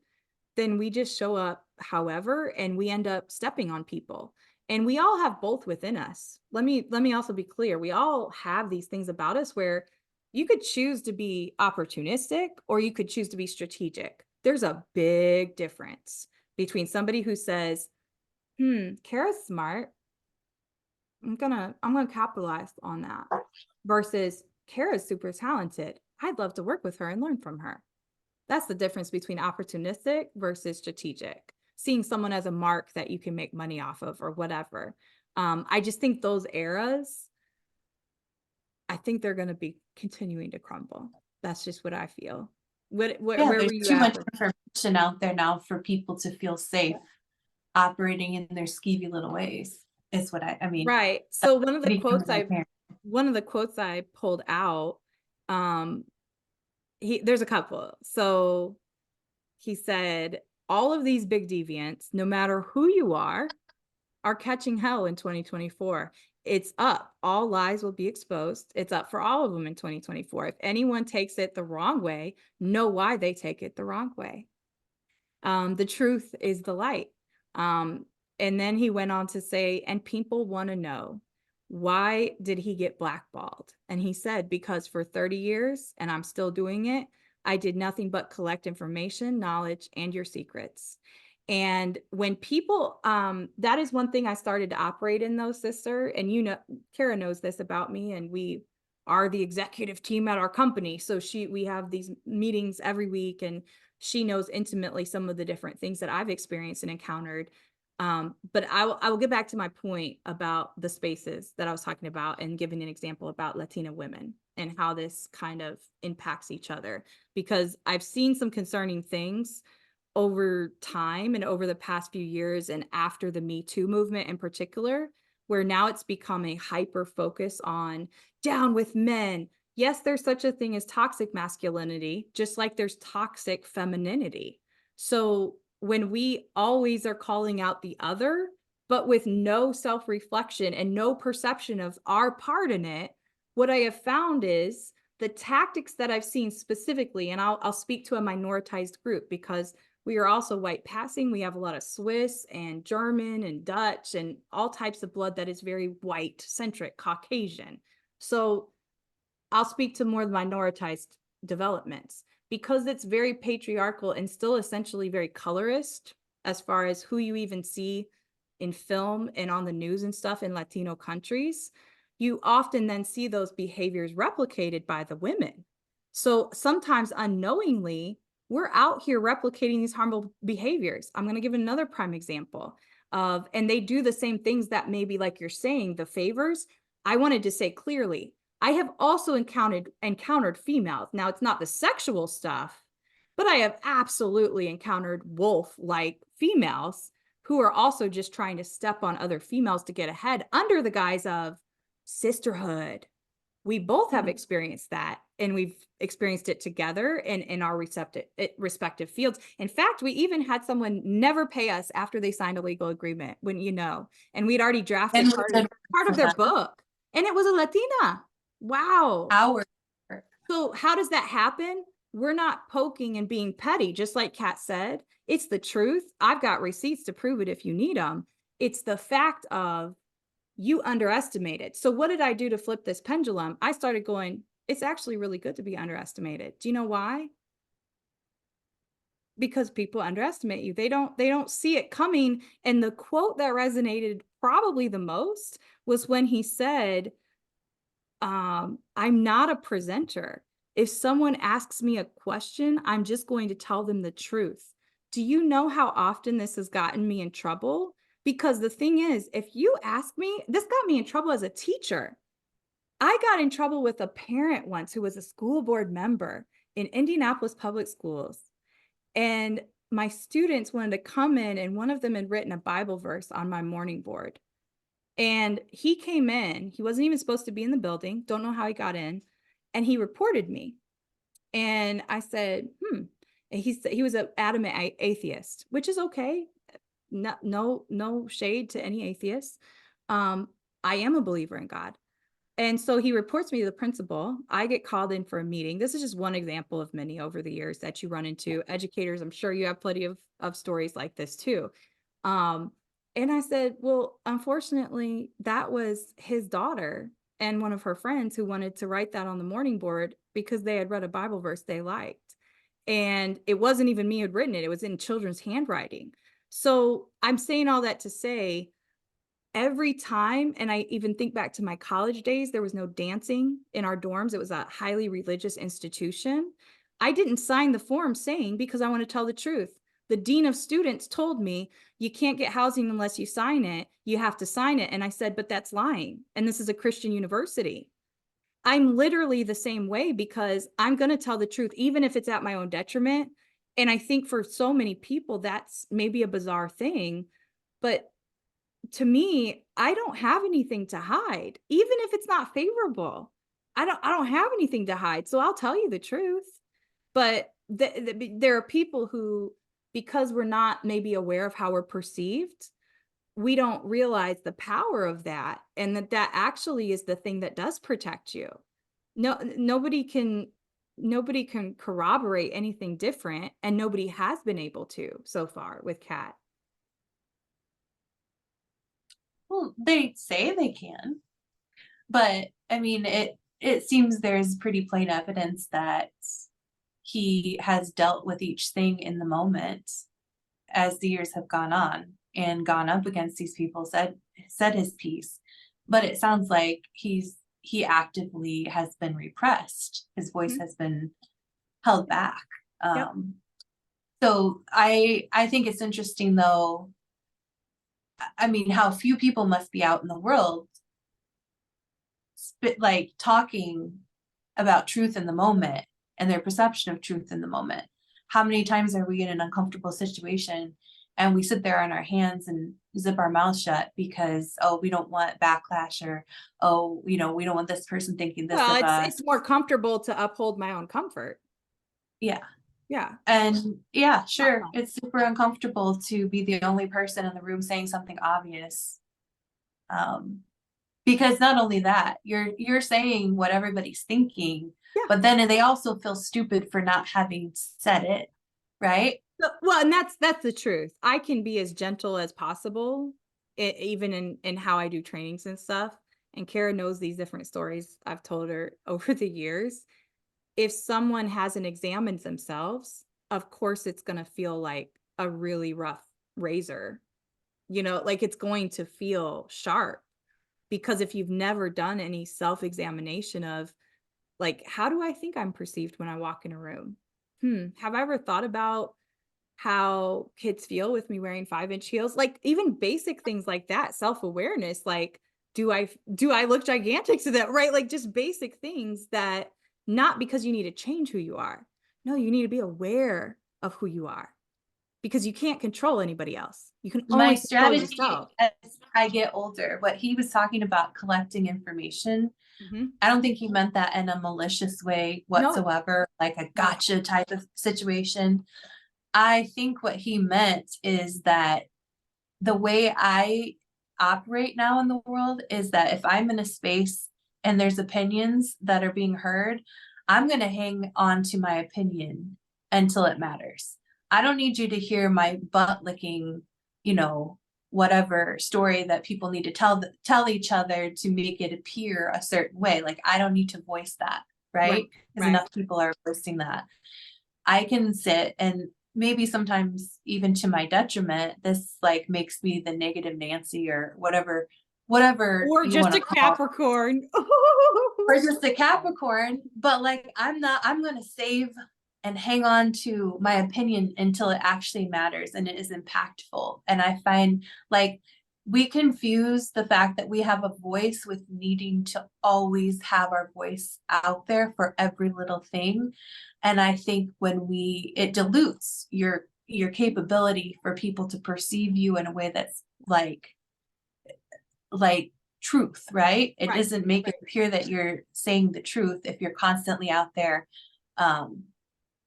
Speaker 1: then we just show up however, and we end up stepping on people. And we all have both within us. Let me also be clear. We all have these things about us where you could choose to be opportunistic or you could choose to be strategic. There's a big difference between somebody who says, Kara's smart. I'm gonna capitalize on that, versus Kara's super talented. I'd love to work with her and learn from her. That's the difference between opportunistic versus strategic. Seeing someone as a mark that you can make money off of or whatever. I just think those eras, I think they're going to be continuing to crumble. That's just what I feel.
Speaker 2: Yeah,
Speaker 1: Where
Speaker 2: there's
Speaker 1: were you
Speaker 2: too
Speaker 1: at
Speaker 2: much information out there now for people to feel safe operating in their skeevy little ways. Is what I mean.
Speaker 1: Right. So
Speaker 2: Becoming a parent.
Speaker 1: one of the quotes I pulled out, um, there's a couple. So he said, all of these big deviants, no matter who you are catching hell in 2024. It's up. All lies will be exposed. It's up for all of them in 2024. If anyone takes it the wrong way, know why they take it the wrong way. The truth is the light. And then he went on to say, and people want to know, why did he get blackballed? And he said, because for 30 years, and I'm still doing it, I did nothing but collect information, knowledge, and your secrets. And when people, that is one thing I started to operate in though, sister. And you know, Kara knows this about me, and we are the executive team at our company. So we have these meetings every week, and she knows intimately some of the different things that I've experienced and encountered. But I will get back to my point about the spaces that I was talking about and giving an example about Latina women and how this kind of impacts each other, because I've seen some concerning things over time and over the past few years and after the Me Too movement in particular, where now it's become a hyper focus on down with men. Yes, there's such a thing as toxic masculinity, just like there's toxic femininity. So when we always are calling out the other, but with no self-reflection and no perception of our part in it, what I have found is the tactics that I've seen specifically, and I'll speak to a minoritized group because we are also white passing. We have a lot of Swiss and German and Dutch and all types of blood that is very white centric, Caucasian. So I'll speak to more minoritized developments because it's very patriarchal and still essentially very colorist as far as who you even see in film and on the news and stuff in Latino countries. You often then see those behaviors replicated by the women. So sometimes unknowingly, we're out here replicating these harmful behaviors. I'm going to give another prime example of, and they do the same things that maybe like you're saying, the favors. I wanted to say clearly, I have also encountered females. Now it's not the sexual stuff, but I have absolutely encountered wolf-like females who are also just trying to step on other females to get ahead under the guise of sisterhood. We both have experienced that, and we've experienced it together in our respective fields. In fact, we even had someone never pay us after they signed a legal agreement, when you know, and we'd already drafted part of their book, and it was a Latina. Wow.
Speaker 2: Our
Speaker 1: So how does that happen? We're not poking and being petty, just like Katt said. It's the truth. I've got receipts to prove it if you need them. It's the fact of, you underestimated. So what did I do to flip this pendulum? I started going, it's actually really good to be underestimated. Do you know why? Because people underestimate you. They don't see it coming. And the quote that resonated probably the most was when he said, I'm not a presenter. If someone asks me a question, I'm just going to tell them the truth. Do you know how often this has gotten me in trouble? Because the thing is, if you ask me, this got me in trouble as a teacher. I got in trouble with a parent once who was a school board member in Indianapolis Public Schools. And my students wanted to come in, and one of them had written a Bible verse on my morning board. And he came in, he wasn't even supposed to be in the building, don't know how he got in, and he reported me. And I said, And he was an adamant atheist, which is okay. No shade to any atheists. I am a believer in God. And so he reports me to the principal. I get called in for a meeting. This is just one example of many over the years that you run into. Educators, I'm sure you have plenty of stories like this too. And I said, well, unfortunately, that was his daughter and one of her friends who wanted to write that on the morning board because they had read a Bible verse they liked. And it wasn't even me who had written it. It was in children's handwriting. So I'm saying all that to say, every time, and I even think back to my college days, there was no dancing in our dorms. It was a highly religious institution. I didn't sign the form saying, because I want to tell the truth. The dean of students told me, you can't get housing unless you sign it. You have to sign it. And I said, but that's lying. And this is a Christian university. I'm literally the same way because I'm going to tell the truth, even if it's at my own detriment. And I think for so many people, that's maybe a bizarre thing. But to me, I don't have anything to hide, even if it's not favorable. I don't have anything to hide. So I'll tell you the truth. But there are people who, because we're not maybe aware of how we're perceived, we don't realize the power of that, and that actually is the thing that does protect you. Nobody can corroborate anything different, and nobody has been able to so far with Katt.
Speaker 2: Well, they say they can, but I mean, it seems there's pretty plain evidence that he has dealt with each thing in the moment as the years have gone on and gone up against these people, said his piece. But it sounds like he actively has been repressed. His voice has been held back.
Speaker 1: Yep.
Speaker 2: So I think it's interesting though. I mean, how few people must be out in the world like talking about truth in the moment and their perception of truth in the moment. How many times are we in an uncomfortable situation and we sit there on our hands and zip our mouth shut because, oh, we don't want backlash, or, oh, we don't want this person thinking this
Speaker 1: Well,
Speaker 2: of us.
Speaker 1: it's more comfortable to uphold my own comfort.
Speaker 2: Yeah.
Speaker 1: Yeah.
Speaker 2: And yeah, sure, it's super uncomfortable to be the only person in the room saying something obvious. Because not only that, you're saying what everybody's thinking, but then they also feel stupid for not having said it, right?
Speaker 1: Well, and that's the truth. I can be as gentle as possible, even in how I do trainings and stuff. And Kara knows these different stories I've told her over the years. If someone hasn't examined themselves, of course it's going to feel like a really rough razor. Like it's going to feel sharp, because if you've never done any self-examination of, like, how do I think I'm perceived when I walk in a room? Have I ever thought about how kids feel with me wearing 5-inch heels? Like, even basic things like that, self-awareness, like, do I look gigantic to them, right? Like, just basic things that, not because you need to change who you are. No, you need to be aware of who you are, because you can't control anybody else. You can
Speaker 2: My
Speaker 1: only control
Speaker 2: strategy
Speaker 1: yourself.
Speaker 2: as I get older, what he was talking about, collecting information, I don't think he meant that in a malicious way whatsoever, like a gotcha type of situation. I think what he meant is that the way I operate now in the world is that if I'm in a space and there's opinions that are being heard, I'm going to hang on to my opinion until it matters. I don't need you to hear my butt licking, whatever story that people need to tell each other to make it appear a certain way. Like, I don't need to voice that, right? Because enough people are voicing that. I can sit, and maybe sometimes even to my detriment, this like makes me the negative Nancy or whatever
Speaker 1: Or
Speaker 2: you
Speaker 1: just
Speaker 2: want
Speaker 1: a
Speaker 2: to call,
Speaker 1: Capricorn.
Speaker 2: or just a Capricorn. But like, I'm going to save and hang on to my opinion until it actually matters and it is impactful. And I find like we confuse the fact that we have a voice with needing to always have our voice out there for every little thing. And I think when it dilutes your capability for people to perceive you in a way that's like truth, right? It doesn't make it appear that you're saying the truth if you're constantly out there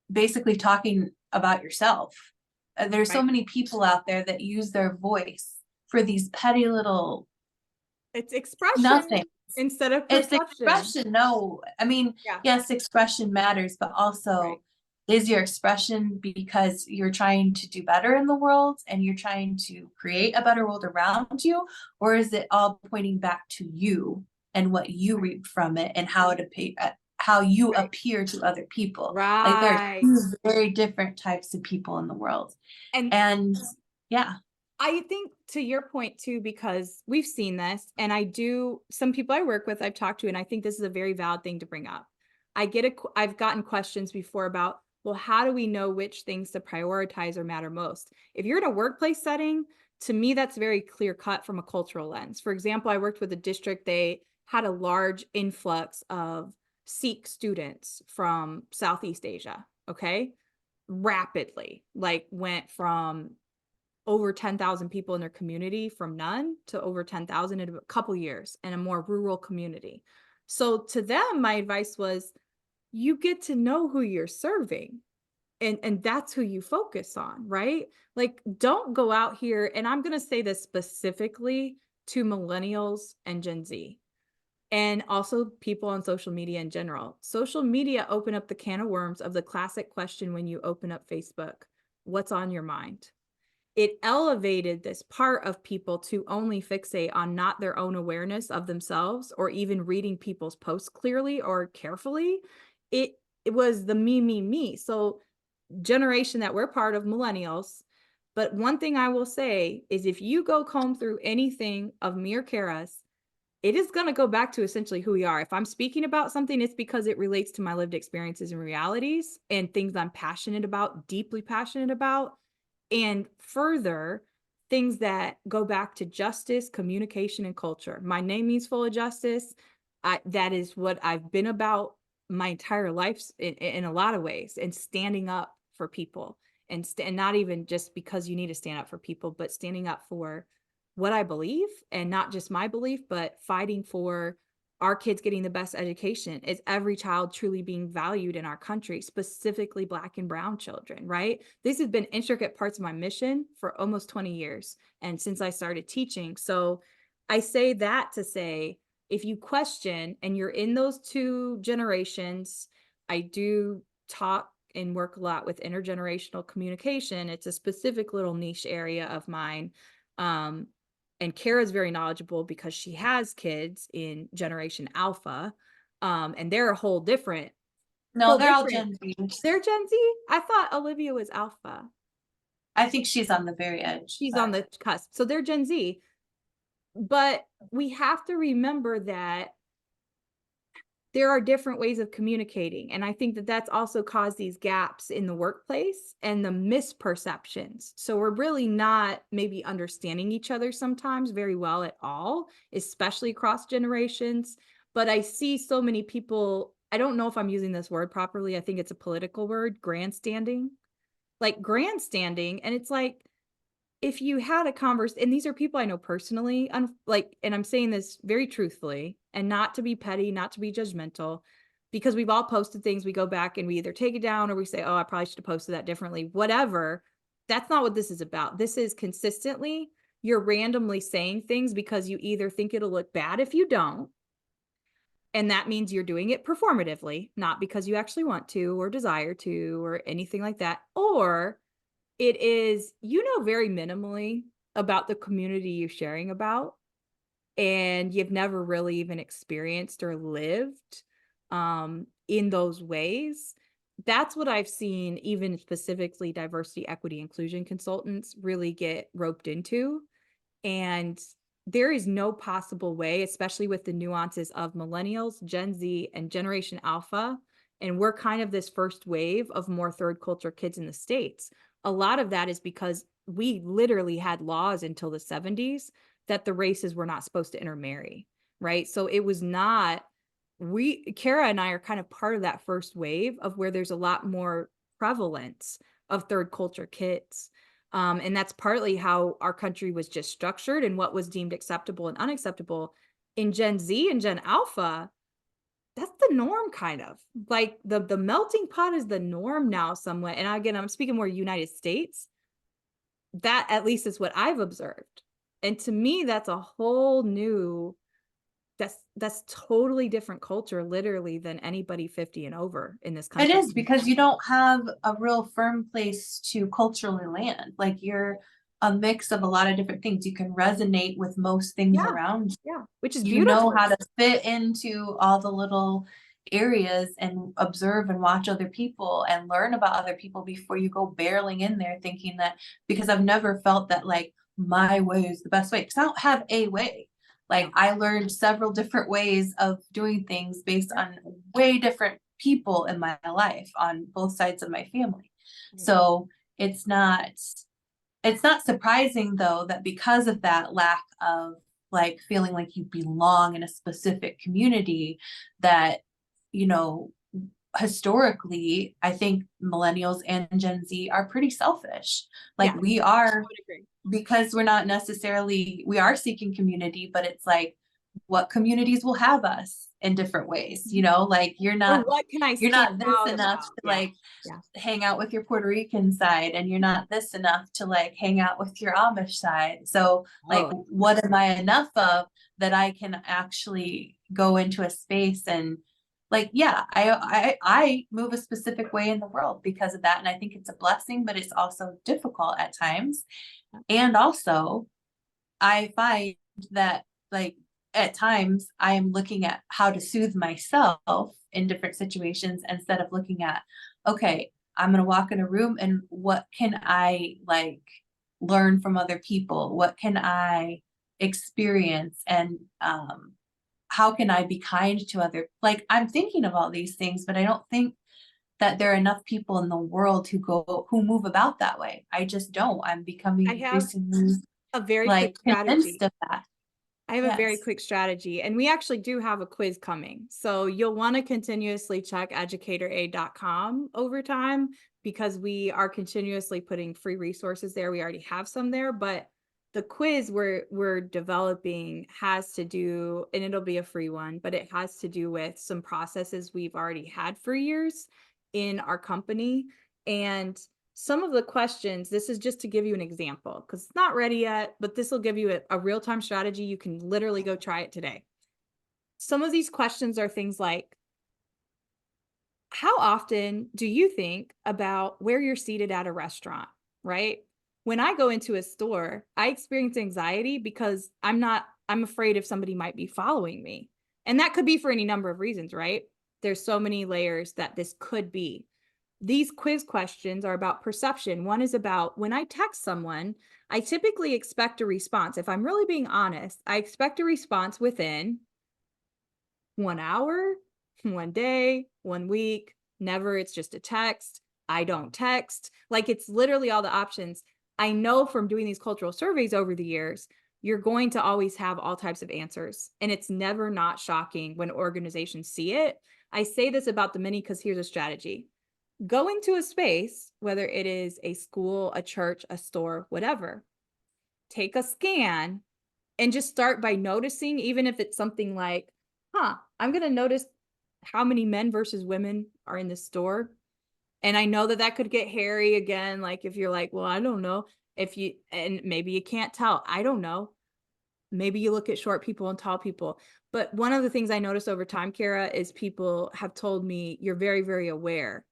Speaker 2: basically talking about yourself. There's so many people out there that use their voice for these petty little,
Speaker 1: it's expression,
Speaker 2: nothing
Speaker 1: instead of
Speaker 2: it's
Speaker 1: perception.
Speaker 2: expression. No, I mean, yes, expression matters, but also is your expression because you're trying to do better in the world and you're trying to create a better world around you, or is it all pointing back to you and what you reap from it and how you appear to other people? Like, there are two very different types of people in the world. And yeah.
Speaker 1: I think to your point too, because we've seen this, and some people I work with, I've talked to, and I think this is a very valid thing to bring up. I've gotten questions before about, well, how do we know which things to prioritize or matter most? If you're in a workplace setting, to me, that's very clear cut from a cultural lens. For example, I worked with a district, they had a large influx of Sikh students from Southeast Asia, okay? Rapidly, like went from over 10,000 people in their community from none to over 10,000 in a couple years in a more rural community. So to them, my advice was, you get to know who you're serving, and that's who you focus on, right? Like, don't go out here, and I'm going to say this specifically to millennials and Gen Z, and also people on social media in general. Social media open up the can of worms of the classic question when you open up Facebook, what's on your mind? It elevated this part of people to only fixate on not their own awareness of themselves or even reading people's posts clearly or carefully. It, it was the me. So generation that we're part of, millennials. But one thing I will say is if you go comb through anything of me or Kara's, it is going to go back to essentially who we are. If I'm speaking about something, it's because it relates to my lived experiences and realities and things I'm passionate about, deeply passionate about. And further, things that go back to justice, communication, and culture. My name means full of justice. That is what I've been about my entire life in a lot of ways, and standing up for people, and not even just because you need to stand up for people, but standing up for what I believe, and not just my belief, but fighting for our kids getting the best education. Is every child truly being valued in our country, specifically Black and Brown children, right? These have been intricate parts of my mission for almost 20 years, and since I started teaching. So I say that to say, if you question and you're in those two generations, I do talk and work a lot with intergenerational communication. It's a specific little niche area of mine. And Kara's very knowledgeable because she has kids in Generation Alpha. And they're a
Speaker 2: No,
Speaker 1: whole
Speaker 2: they're all
Speaker 1: different.
Speaker 2: Gen Z.
Speaker 1: They're Gen Z. I thought Olivia was Alpha.
Speaker 2: I think she's on the very edge,
Speaker 1: She's on
Speaker 2: but
Speaker 1: the cusp. So they're Gen Z. But we have to remember that there are different ways of communicating. And I think that that's also caused these gaps in the workplace and the misperceptions. So we're really not maybe understanding each other sometimes very well at all, especially across generations. But I see so many people, I don't know if I'm using this word properly. I think it's a political word, grandstanding. Like grandstanding. And it's like, if you had a conversation, and these are people I know personally, and I'm saying this very truthfully and not to be petty, not to be judgmental, because we've all posted things, we go back and we either take it down or we say, oh, I probably should have posted that differently, whatever. That's not what this is about. This is consistently, you're randomly saying things because you either think it'll look bad if you don't, and that means you're doing it performatively, not because you actually want to or desire to or anything like that, or it is, you know, very minimally about the community you're sharing about, and you've never really even experienced or lived in those ways. That's what I've seen, even specifically diversity, equity, inclusion consultants really get roped into. And there is no possible way, especially with the nuances of millennials, Gen Z, and Generation Alpha. And we're kind of this first wave of more third culture kids in the States. A lot of that is because we literally had laws until the 70s that the races were not supposed to intermarry, right? So it was not, Kara and I are kind of part of that first wave of where there's a lot more prevalence of third culture kids. And that's partly how our country was just structured and what was deemed acceptable and unacceptable. In Gen Z and Gen Alpha, that's the norm, kind of. Like the melting pot is the norm now somewhat. And again, I'm speaking more United States. That at least is what I've observed. And to me, that's a whole new, that's totally different culture, literally, than anybody 50 and over in this
Speaker 2: it
Speaker 1: country.
Speaker 2: is because you don't have a real firm place to culturally land. Like you're a mix of a lot of different things. You can resonate with most things
Speaker 1: Yeah,
Speaker 2: around
Speaker 1: yeah, which is
Speaker 2: you. You know
Speaker 1: beautiful.
Speaker 2: how to fit into all the little areas and observe and watch other people and learn about other people before you go barreling in there thinking that, because I've never felt that like my way is the best way, because I don't have a way. Like, I learned several different ways of doing things based on way different people in my life on both sides of my family. So it's not surprising though that because of that lack of like feeling like you belong in a specific community, that, you know, historically, I think millennials and Gen Z are pretty selfish. Like,
Speaker 1: Yeah,
Speaker 2: we
Speaker 1: I
Speaker 2: are,
Speaker 1: would agree.
Speaker 2: because we're not necessarily, we are seeking community, but it's like, what communities will have us in different ways, you know, like
Speaker 1: Or what can I
Speaker 2: you're
Speaker 1: stand
Speaker 2: not this
Speaker 1: out
Speaker 2: enough
Speaker 1: about?
Speaker 2: to
Speaker 1: Yeah,
Speaker 2: like
Speaker 1: yeah.
Speaker 2: hang out with your Puerto Rican side, and you're not this enough to like hang out with your Amish side. So like,
Speaker 1: Oh,
Speaker 2: what am I enough of that I can actually go into a space and like, yeah, I move a specific way in the world because of that. And I think it's a blessing, but it's also difficult at times. And also, I find that like at times I am looking at how to soothe myself in different situations instead of looking at, okay, I'm gonna walk in a room and what can I like learn from other people? What can I experience? And how can I be kind to other, like, I'm thinking of all these things, but I don't think that there are enough people in the world who move about that way. I just don't. I'm becoming
Speaker 1: I have
Speaker 2: increasingly
Speaker 1: a very quick
Speaker 2: like convinced
Speaker 1: strategy.
Speaker 2: of that.
Speaker 1: I have a very
Speaker 2: Yes.
Speaker 1: quick strategy, and we actually do have a quiz coming. So you'll want to continuously check educatoraid.com over time, because we are continuously putting free resources there. We already have some there, but the quiz we're developing has to do, and it'll be a free one, but it has to do with some processes we've already had for years in our company. And some of the questions, this is just to give you an example because it's not ready yet, but this will give you a real-time strategy. You can literally go try it today. Some of these questions are things like, how often do you think about where you're seated at a restaurant, right? When I go into a store, I experience anxiety because I'm afraid if somebody might be following me. And that could be for any number of reasons, right? There's so many layers that this could be. These quiz questions are about perception. One is about when I text someone, I typically expect a response. If I'm really being honest, I expect a response within 1 hour, 1 day, 1 week. Never, it's just a text. I don't text. Like, it's literally all the options. I know from doing these cultural surveys over the years, you're going to always have all types of answers. And it's never not shocking when organizations see it. I say this about the mini because here's a strategy. Go into a space, whether it is a school, a church, a store, whatever, take a scan and just start by noticing, even if it's something like, I'm going to notice how many men versus women are in the store. And I know that could get hairy again. Like, if you're like, well, I don't know and maybe you can't tell. I don't know. Maybe you look at short people and tall people. But one of the things I noticed over time, Kara, is people have told me you're very, very aware.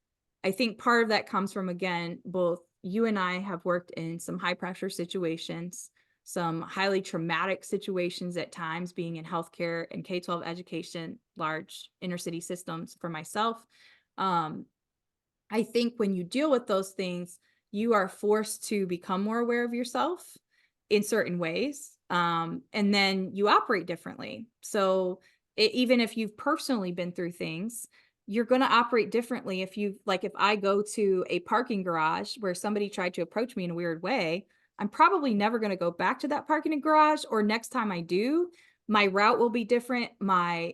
Speaker 1: I think part of that comes from, again, both you and I have worked in some high pressure situations, some highly traumatic situations at times, being in healthcare and K-12 education, large inner city systems for myself. I think when you deal with those things, you are forced to become more aware of yourself in certain ways. And then you operate differently. So even if you've personally been through things, you're going to operate differently. If I go to a parking garage where somebody tried to approach me in a weird way, I'm probably never going to go back to that parking garage, or next time I do, my route will be different. My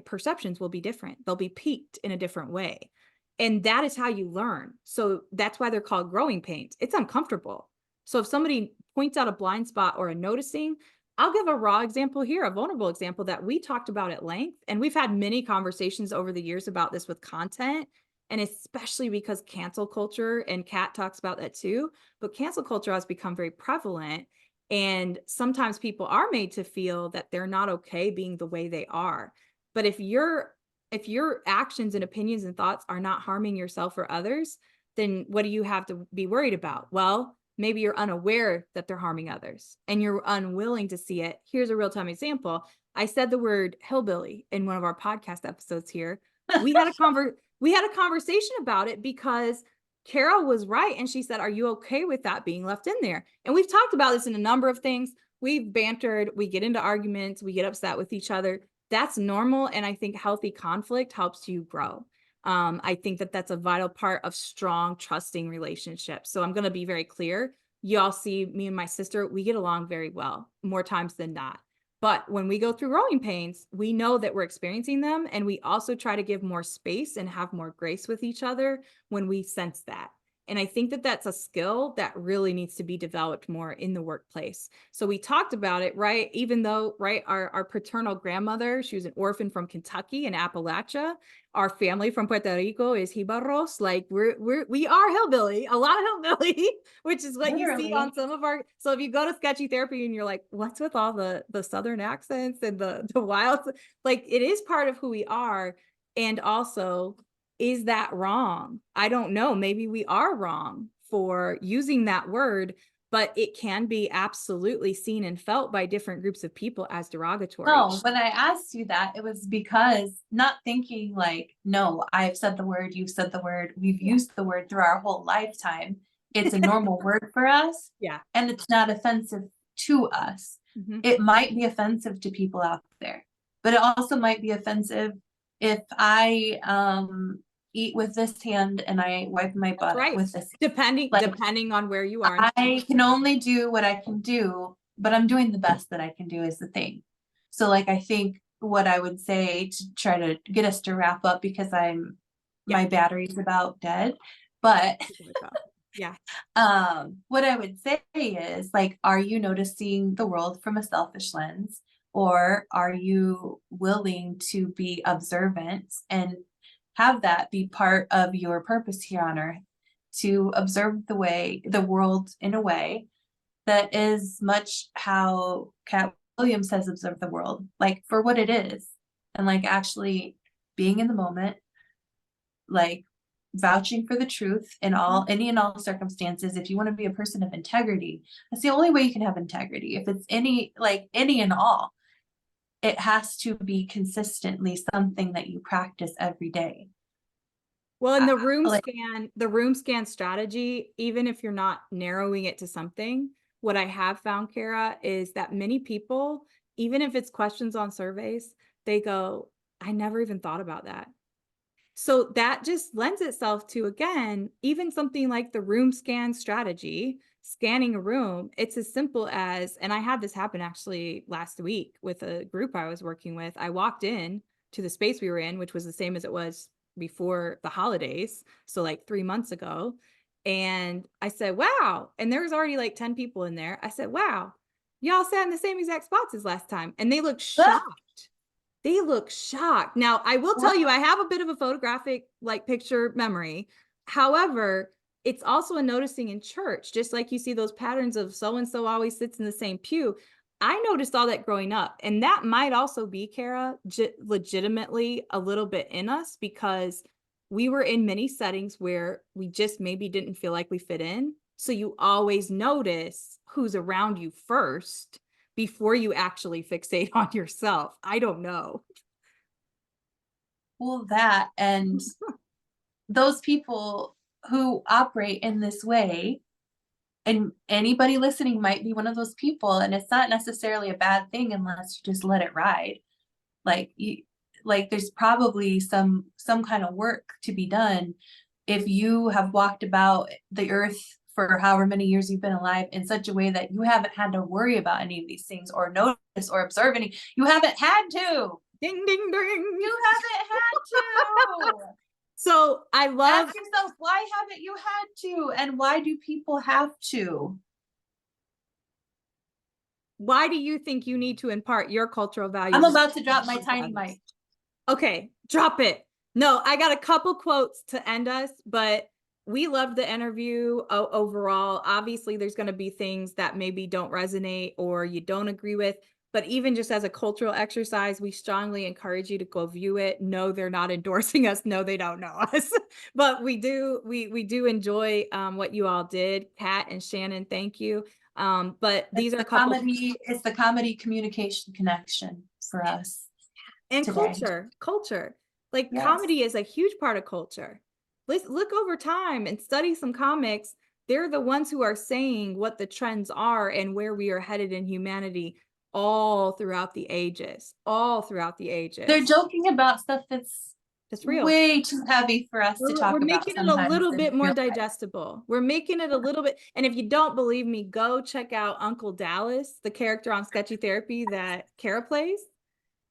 Speaker 1: perceptions will be different. They'll be peaked in a different way. And that is how you learn. So that's why they're called growing pains. It's uncomfortable. So if somebody points out a blind spot or a noticing, I'll give a raw example here, a vulnerable example that we talked about at length. And we've had many conversations over the years about this with content. And especially because cancel culture, and Katt talks about that too, but cancel culture has become very prevalent. And sometimes people are made to feel that they're not okay being the way they are. But if your actions and opinions and thoughts are not harming yourself or others, then what do you have to be worried about? Well, maybe you're unaware that they're harming others and you're unwilling to see it. Here's a real-time example. I said the word hillbilly in one of our podcast episodes here. We had a conversation about it because Carol was right. And she said, are you okay with that being left in there? And we've talked about this in a number of things. We've bantered, we get into arguments, we get upset with each other. That's normal. And I think healthy conflict helps you grow. I think that that's a vital part of strong, trusting relationships. So I'm going to be very clear. Y'all see me and my sister, we get along very well, more times than not. But when we go through growing pains, we know that we're experiencing them. And we also try to give more space and have more grace with each other when we sense that. And I think that that's a skill that really needs to be developed more in the workplace. So we talked about it, right? Even though, right, our paternal grandmother, she was an orphan from Kentucky and Appalachia. Our family from Puerto Rico is Jibaros. Like we are hillbilly, a lot of hillbilly, which is what you see on some of our. So if you go to sketchy therapy and you're like, what's with all the Southern accents and the wild, like it is part of who we are. And also, is that wrong? I don't know. Maybe we are wrong for using that word, but it can be absolutely seen and felt by different groups of people as derogatory.
Speaker 2: No, when I asked you that, it was because not thinking like, no, I've said the word, you've said the word, we've used the word through our whole lifetime. It's a normal word for us.
Speaker 1: Yeah.
Speaker 2: And it's not offensive to us. It might be offensive to people out there, but it also might be offensive if I eat with this hand and I wipe my butt with this.
Speaker 1: Depending on where you are.
Speaker 2: I can only do what I can do, but I'm doing the best that I can do is the thing. So like, I think what I would say to try to get us to wrap up, because my battery's about dead, but
Speaker 1: yeah.
Speaker 2: What I would say is like, are you noticing the world from a selfish lens, or are you willing to be observant and have that be part of your purpose here on earth, to observe the world in a way that is much how Katt Williams has observed the world, like for what it is, and like actually being in the moment, like vouching for the truth in any and all circumstances. If you want to be a person of integrity, that's the only way you can have integrity. If it's any and all, it has to be consistently something that you practice every day.
Speaker 1: Well, in the room scan strategy, even if you're not narrowing it to something, what I have found, Kara, is that many people, even if it's questions on surveys, they go, I never even thought about that. So that just lends itself to, again, even something like the room scan strategy, scanning a room. It's as simple as, and I had this happen actually last week with a group I was working with. I walked in to the space we were in, which was the same as it was before the holidays. So like 3 months ago. And I said, wow. And there was already like 10 people in there. I said, wow, y'all sat in the same exact spots as last time. And they looked shocked. They look shocked. Now, I will tell you, I have a bit of a photographic like picture memory. However, it's also a noticing in church, just like you see those patterns of so-and-so always sits in the same pew. I noticed all that growing up. And that might also be, Kara, legitimately a little bit in us, because we were in many settings where we just maybe didn't feel like we fit in. So you always notice who's around you first before you actually fixate on yourself. I don't know.
Speaker 2: Well, that, and those people who operate in this way, and anybody listening might be one of those people, and it's not necessarily a bad thing unless you just let it ride. Like there's probably some kind of work to be done if you have walked about the earth for however many years you've been alive in such a way that you haven't had to worry about any of these things or notice or observe any. You haven't had to.
Speaker 1: Ding, ding, ding.
Speaker 2: You haven't had to.
Speaker 1: So I love.
Speaker 2: Ask yourself, why haven't you had to? And why do people have to?
Speaker 1: Why do you think you need to impart your cultural values?
Speaker 2: I'm about to drop my tiny mic.
Speaker 1: Okay, drop it. No, I got a couple quotes to end us, but we loved the interview overall. Obviously, there's going to be things that maybe don't resonate or you don't agree with. But even just as a cultural exercise, we strongly encourage you to go view it. No, they're not endorsing us. No, they don't know us. But we do enjoy what you all did. Katt and Shannon, thank you. But these are
Speaker 2: comedy. It's the comedy communication connection for us.
Speaker 1: And
Speaker 2: today.
Speaker 1: culture. Like comedy is a huge part of culture. look over time and study some comics. They're the ones who are saying what the trends are and where we are headed in humanity all throughout the ages, all throughout the ages.
Speaker 2: They're joking about stuff that's
Speaker 1: real.
Speaker 2: Way too heavy for us to talk
Speaker 1: We're
Speaker 2: about
Speaker 1: making it a
Speaker 2: sometimes
Speaker 1: little
Speaker 2: in
Speaker 1: bit more
Speaker 2: real life.
Speaker 1: digestible. We're making it a little bit. And if you don't believe me, go check out Uncle Dallas, the character on Sketchy Therapy that Kara plays,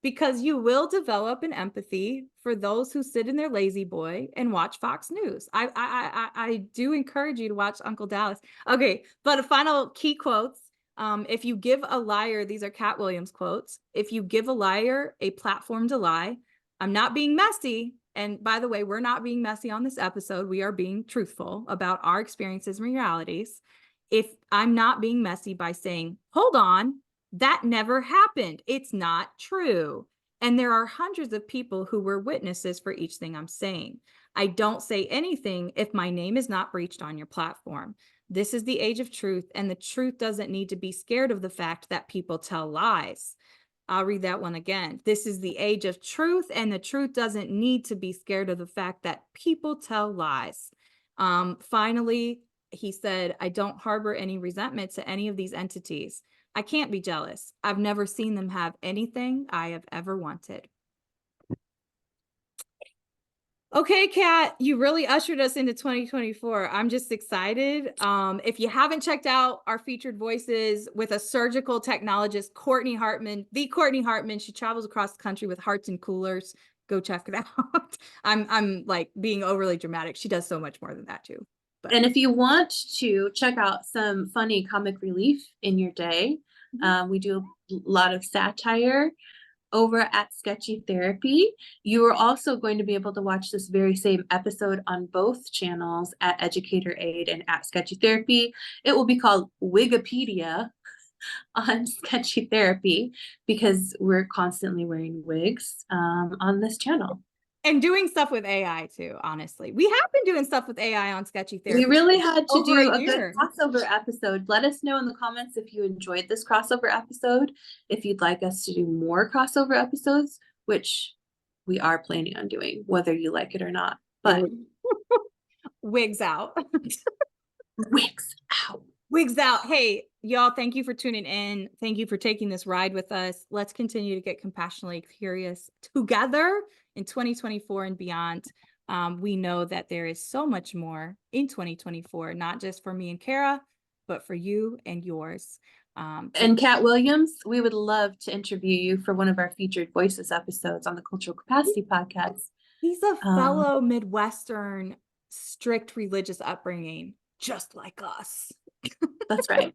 Speaker 1: because you will develop an empathy for those who sit in their lazy boy and watch Fox News. I do encourage you to watch Uncle Dallas. Okay, but a final key quotes. If you give a liar, these are Katt Williams quotes. If you give a liar a platform to lie, I'm not being messy. And by the way, we're not being messy on this episode. We are being truthful about our experiences and realities. If I'm not being messy by saying, hold on, that never happened. It's not true. And there are hundreds of people who were witnesses for each thing I'm saying. I don't say anything if my name is not breached on your platform. This is the age of truth, and the truth doesn't need to be scared of the fact that people tell lies. I'll read that one again. This is the age of truth, and the truth doesn't need to be scared of the fact that people tell lies. Finally, he said, I don't harbor any resentment to any of these entities. I can't be jealous. I've never seen them have anything I have ever wanted. Okay, Katt, you really ushered us into 2024. I'm just excited. If you haven't checked out our featured voices with a surgical technologist, Courtney Hartman, the Courtney Hartman, she travels across the country with hearts and coolers. Go check it out. I'm like being overly dramatic. She does so much more than that too. But.
Speaker 2: And if you want to check out some funny comic relief in your day, we do a lot of satire over at Sketchy Therapy. You are also going to be able to watch this very same episode on both channels at Educator Aid and at Sketchy Therapy. It will be called Wikipedia on Sketchy Therapy because we're constantly wearing wigs on this channel.
Speaker 1: And doing stuff with AI too, honestly. We have been doing stuff with AI on Sketchy Therapy.
Speaker 2: We really had to do a good crossover episode. Let us know in the comments if you enjoyed this crossover episode, if you'd like us to do more crossover episodes, which we are planning on doing, whether you like it or not. But
Speaker 1: wigs out.
Speaker 2: Wigs out.
Speaker 1: Wigs out. Hey, y'all, thank you for tuning in. Thank you for taking this ride with us. Let's continue to get compassionately curious together in 2024 and beyond. We know that there is so much more in 2024, not just for me and Kara, but for you and yours.
Speaker 2: And Katt Williams, we would love to interview you for one of our featured voices episodes on the Cultural Capacity Podcast.
Speaker 1: He's a fellow Midwestern, strict religious upbringing, just like us.
Speaker 2: That's right.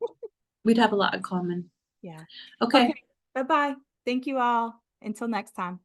Speaker 2: We'd have a lot in common.
Speaker 1: Yeah.
Speaker 2: Okay.
Speaker 1: Bye-bye. Thank you all. Until next time.